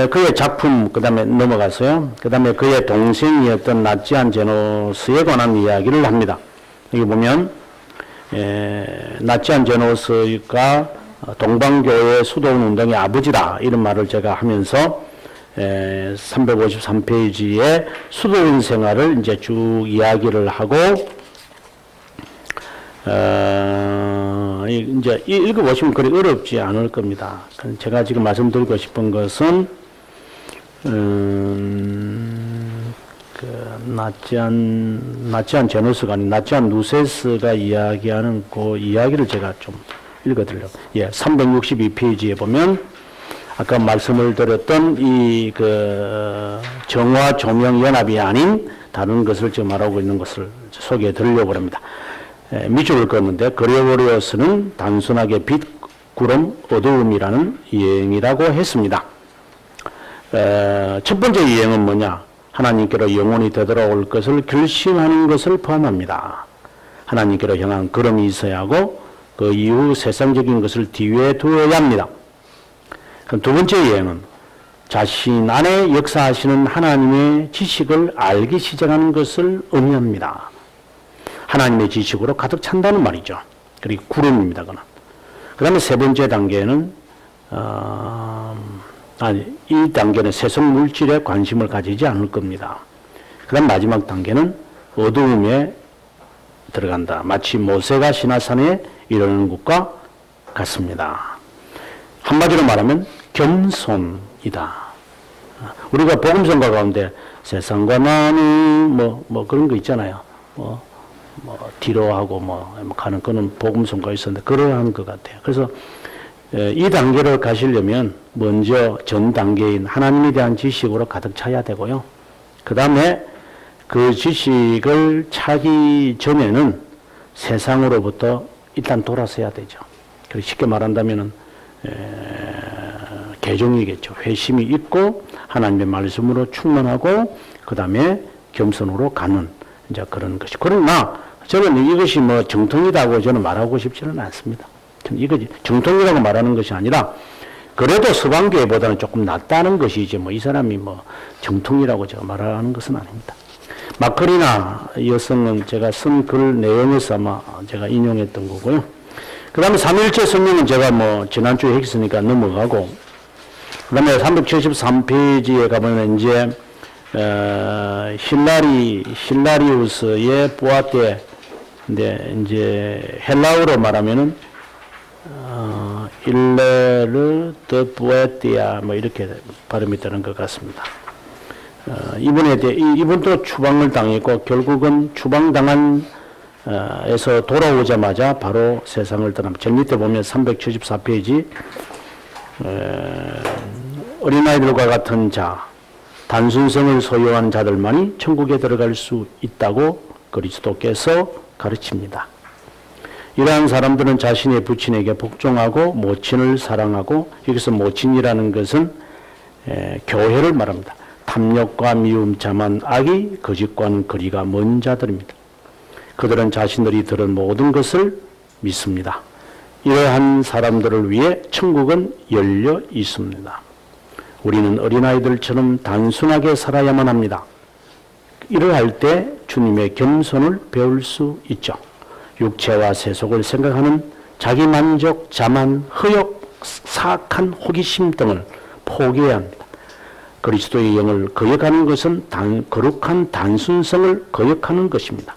그의 작품, 그 다음에 넘어가서요. 그 다음에 그의 동생이었던 나치안 제노스에 관한 이야기를 합니다. 여기 보면, 나치안 제노스가 동방교회 수도원 운동의 아버지다. 이런 말을 제가 하면서, 353페이지에 수도원 생활을 이제 쭉 이야기를 하고, 이제 읽어보시면 그리 어렵지 않을 겁니다. 제가 지금 말씀드리고 싶은 것은, 나치안 제노스가 아닌 나치안 누세스가 이야기하는 그 이야기를 제가 좀 읽어드리려고. 362페이지에 보면, 아까 말씀을 드렸던 정화 조명 연합이 아닌 다른 것을 지금 말하고 있는 것을 소개해 드리려고 합니다. 밑줄을 긋는데 그레고리오스는 단순하게 빛, 구름, 어두움이라는 이행이라고 했습니다. 첫 번째 이행은 뭐냐? 하나님께로 영원히 되돌아올 것을 결심하는 것을 포함합니다. 하나님께로 향한 걸음이 있어야 하고 그 이후 세상적인 것을 뒤에 두어야 합니다. 두 번째 이행은 자신 안에 역사하시는 하나님의 지식을 알기 시작하는 것을 의미합니다. 하나님의 지식으로 가득 찬다는 말이죠. 그리고 구름입니다. 그 다음에 세 번째 단계는, 이 단계는 세속 물질에 관심을 가지지 않을 겁니다. 그 다음 마지막 단계는 어두움에 들어간다. 마치 모세가 시나산에 이르는 것과 같습니다. 한마디로 말하면 겸손이다. 우리가 복음성가 가운데 세상과 나는 뭐 그런 거 있잖아요. 뒤로 하고 가는 거는 복음성가 있었는데 그러한 것 같아요. 그래서 이 단계를 가시려면 먼저 전 단계인 하나님에 대한 지식으로 가득 차야 되고요. 그 다음에 그 지식을 차기 전에는 세상으로부터 일단 돌아서야 되죠. 그리고 쉽게 말한다면은 개종이겠죠. 회심이 있고 하나님의 말씀으로 충만하고 그 다음에 겸손으로 가는 이제 그런 것이. 그러나 저는 이것이 정통이라고 저는 말하고 싶지는 않습니다. 이것이 정통이라고 말하는 것이 아니라 그래도 서방교회보다는 조금 낫다는 것이지 이 사람이 정통이라고 제가 말하는 것은 아닙니다. 마크리나 여성은 제가 쓴 글 내용에서 아마 제가 인용했던 거고요. 그 다음에 삼일체 성령은 제가 뭐 지난주에 했으니까 넘어가고, 그 다음에 373페이지에 가보면 이제 힐라리우스의 보아테, 근데 이제 헬라어로 말하면은 일레르 더 보에티아 뭐 이렇게 발음이 되는 것 같습니다. 이분도 추방을 당했고 결국은 추방당한 에서 돌아오자마자 바로 세상을 떠납니다. 제일 밑에 보면 374페이지 어린아이들과 같은 자, 단순성을 소유한 자들만이 천국에 들어갈 수 있다고 그리스도께서 가르칩니다. 이러한 사람들은 자신의 부친에게 복종하고 모친을 사랑하고, 여기서 모친이라는 것은 교회를 말합니다. 탐욕과 미움, 자만, 악이, 거짓과는 거리가 먼 자들입니다. 그들은 자신들이 들은 모든 것을 믿습니다. 이러한 사람들을 위해 천국은 열려 있습니다. 우리는 어린아이들처럼 단순하게 살아야만 합니다. 이러할 때 주님의 겸손을 배울 수 있죠. 육체와 세속을 생각하는 자기만족, 자만, 허욕, 사악한 호기심 등을 포기해야 합니다. 그리스도의 영을 거역하는 것은 거룩한 단순성을 거역하는 것입니다.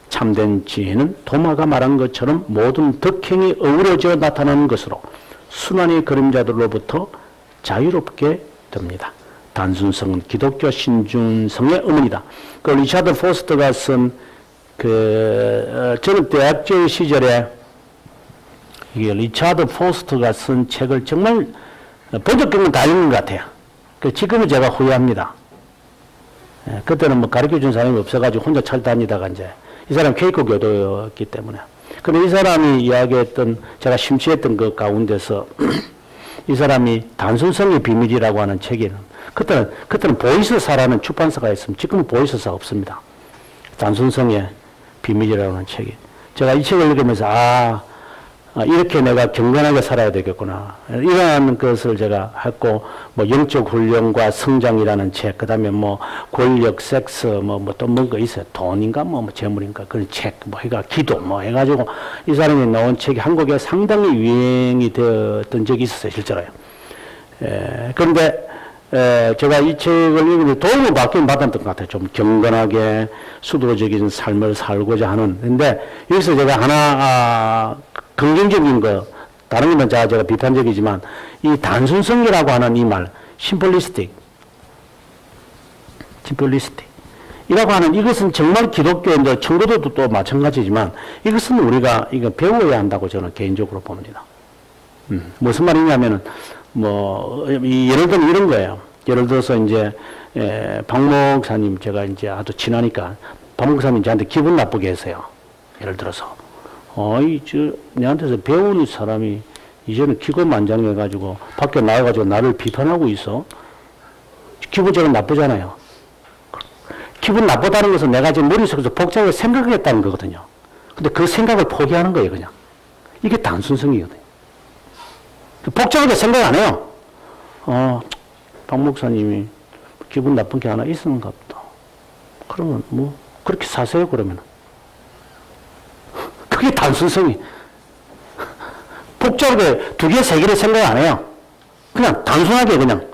참된 지혜는 도마가 말한 것처럼 모든 덕행이 어우러져 나타나는 것으로 순환의 그림자들로부터 자유롭게 됩니다. 단순성은 기독교 신중성의 어머니다. 그 리차드 포스터가 쓴 저는 대학교 시절에 이게 리차드 포스터가 쓴 책을 정말 번역경은 다 읽은 것 같아요. 지금은 제가 후회합니다. 그때는 뭐 가르쳐 준 사람이 없어가지고 혼자 찾아다니다가 이제 이 사람 케이크 교도였기 때문에. 근데 이 사람이 이야기했던, 제가 심취했던 그 가운데서 이 사람이 단순성의 비밀이라고 하는 책에는, 그때는 보이스사라는 출판사가 있으면 지금은 보이스사 없습니다. 단순성의 비밀이라고 하는 책이. 제가 이 책을 읽으면서, 이렇게 내가 경건하게 살아야 되겠구나. 이러한 것을 제가 했고, 뭐, 영적 훈련과 성장이라는 책, 그 다음에 뭐, 권력, 섹스, 또 뭔가 있어요. 돈인가, 재물인가, 그런 책, 기도, 해가지고, 이 사람이 나온 책이 한국에 상당히 유행이 되었던 적이 있었어요, 실제로요. 그런데, 제가 이 책을 읽으면서 도움을 받긴 받았던 것 같아요. 좀 경건하게 수도적인 삶을 살고자 하는. 근데 여기서 제가 하나, 긍정적인 거, 다른 거는 제가 비판적이지만, 이 단순성이라고 하는 이 말, 심플리스틱. 이라고 하는 이것은 정말 기독교인들, 청교도도 또 마찬가지지만, 이것은 우리가 이거 배워야 한다고 저는 개인적으로 봅니다. 무슨 말이냐면은, 예를 들면 이런 거예요. 예를 들어서 이제, 박 목사님, 제가 이제 아주 친하니까, 박 목사님 저한테 기분 나쁘게 했어요. 예를 들어서. 내한테서 배우는 사람이 이제는 기고만장해가지고 밖에 나와가지고 나를 비판하고 있어. 기분적으로 나쁘잖아요. 기분 나쁘다는 것은 내가 지금 머릿속에서 복잡하게 생각했다는 거거든요. 근데 그 생각을 포기하는 거예요, 그냥. 이게 단순성이거든요. 복잡하게 생각 안 해요. 박 목사님이 기분 나쁜 게 하나 있었는가 보다. 그러면 그렇게 사세요, 그러면. 그게 단순성이. 복잡하게 두 개, 세 개를 생각 안 해요. 그냥 단순하게 그냥.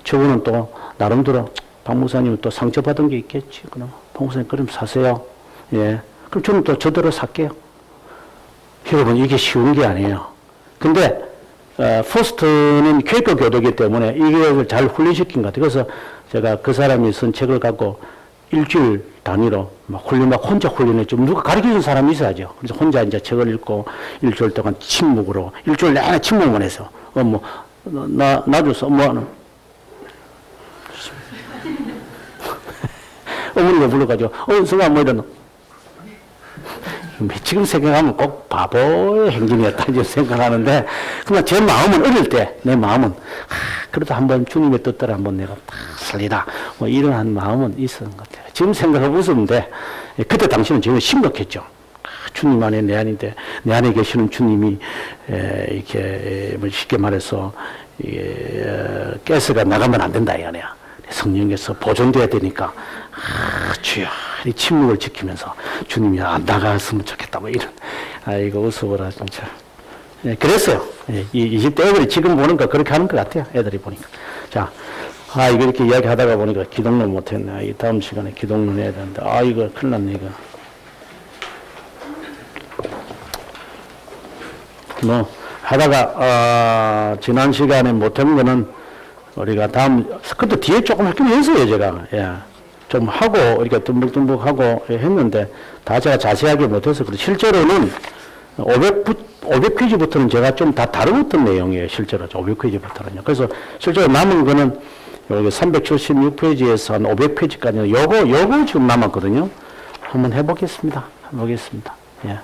저분은 또 나름대로 박 목사님은 또 상처받은 게 있겠지. 그럼 박 목사님 그럼 사세요. 예. 그럼 저는 또 저대로 살게요. 여러분 이게 쉬운 게 아니에요. 근데 포스트는 퀘이커 교도이기 때문에 이걸 잘 훈련시킨 것 같아요. 그래서 제가 그 사람이 쓴 책을 갖고 일주일 단위로 혼자 훈련했죠. 누가 가르쳐준 사람이 있어야죠. 그래서 혼자 이제 책을 읽고 일주일 동안 침묵으로, 일주일 내내 침묵만 해서, 놔줘서, 하는. 어머니가 불러가지고, 성아, 이러노? 지금 생각하면 꼭 바보의 행진이었다, 이제 생각하는데, 그냥 제 마음은 어릴 때, 내 마음은, 그래도 한번 주님의 뜻대로 한번 내가 살리라. 이러한 마음은 있었던 것 같아요. 지금 생각하면 웃었는데, 그때 당시는 저는 심각했죠. 주님 안에 내 안인데, 내 안에 계시는 주님이, 이렇게, 쉽게 말해서, 가스가 나가면 안 된다, 이 아니야. 성령께서 보존돼야 되니까, 주여, 이 침묵을 지키면서 주님이 안 나갔으면 좋겠다, 이런 아이고, 웃어보라, 진짜. 예, 그랬어요. 예, 이 20대 애들이 지금 보니까 그렇게 하는 것 같아요. 애들이 보니까. 자, 이거 이렇게 이야기 하다가 보니까 기독론 못했네. 이 다음 시간에 기독론 해야 되는데. 이거 큰일 났네, 이거. 뭐, 하다가, 지난 시간에 못한 거는 우리가 그때 뒤에 조금 했긴 했어요, 제가. 예. 좀 하고, 이렇게 듬뿍듬뿍 하고 했는데, 다 제가 자세하게 못해서, 실제로는 500퀴즈부터는 제가 좀 다 다루었던 내용이에요, 실제로. 500퀴즈부터는요. 그래서 실제로 남은 거는 여기 376페이지에서 한 500페이지까지는 요거 지금 남았거든요. 한번 해보겠습니다. 예.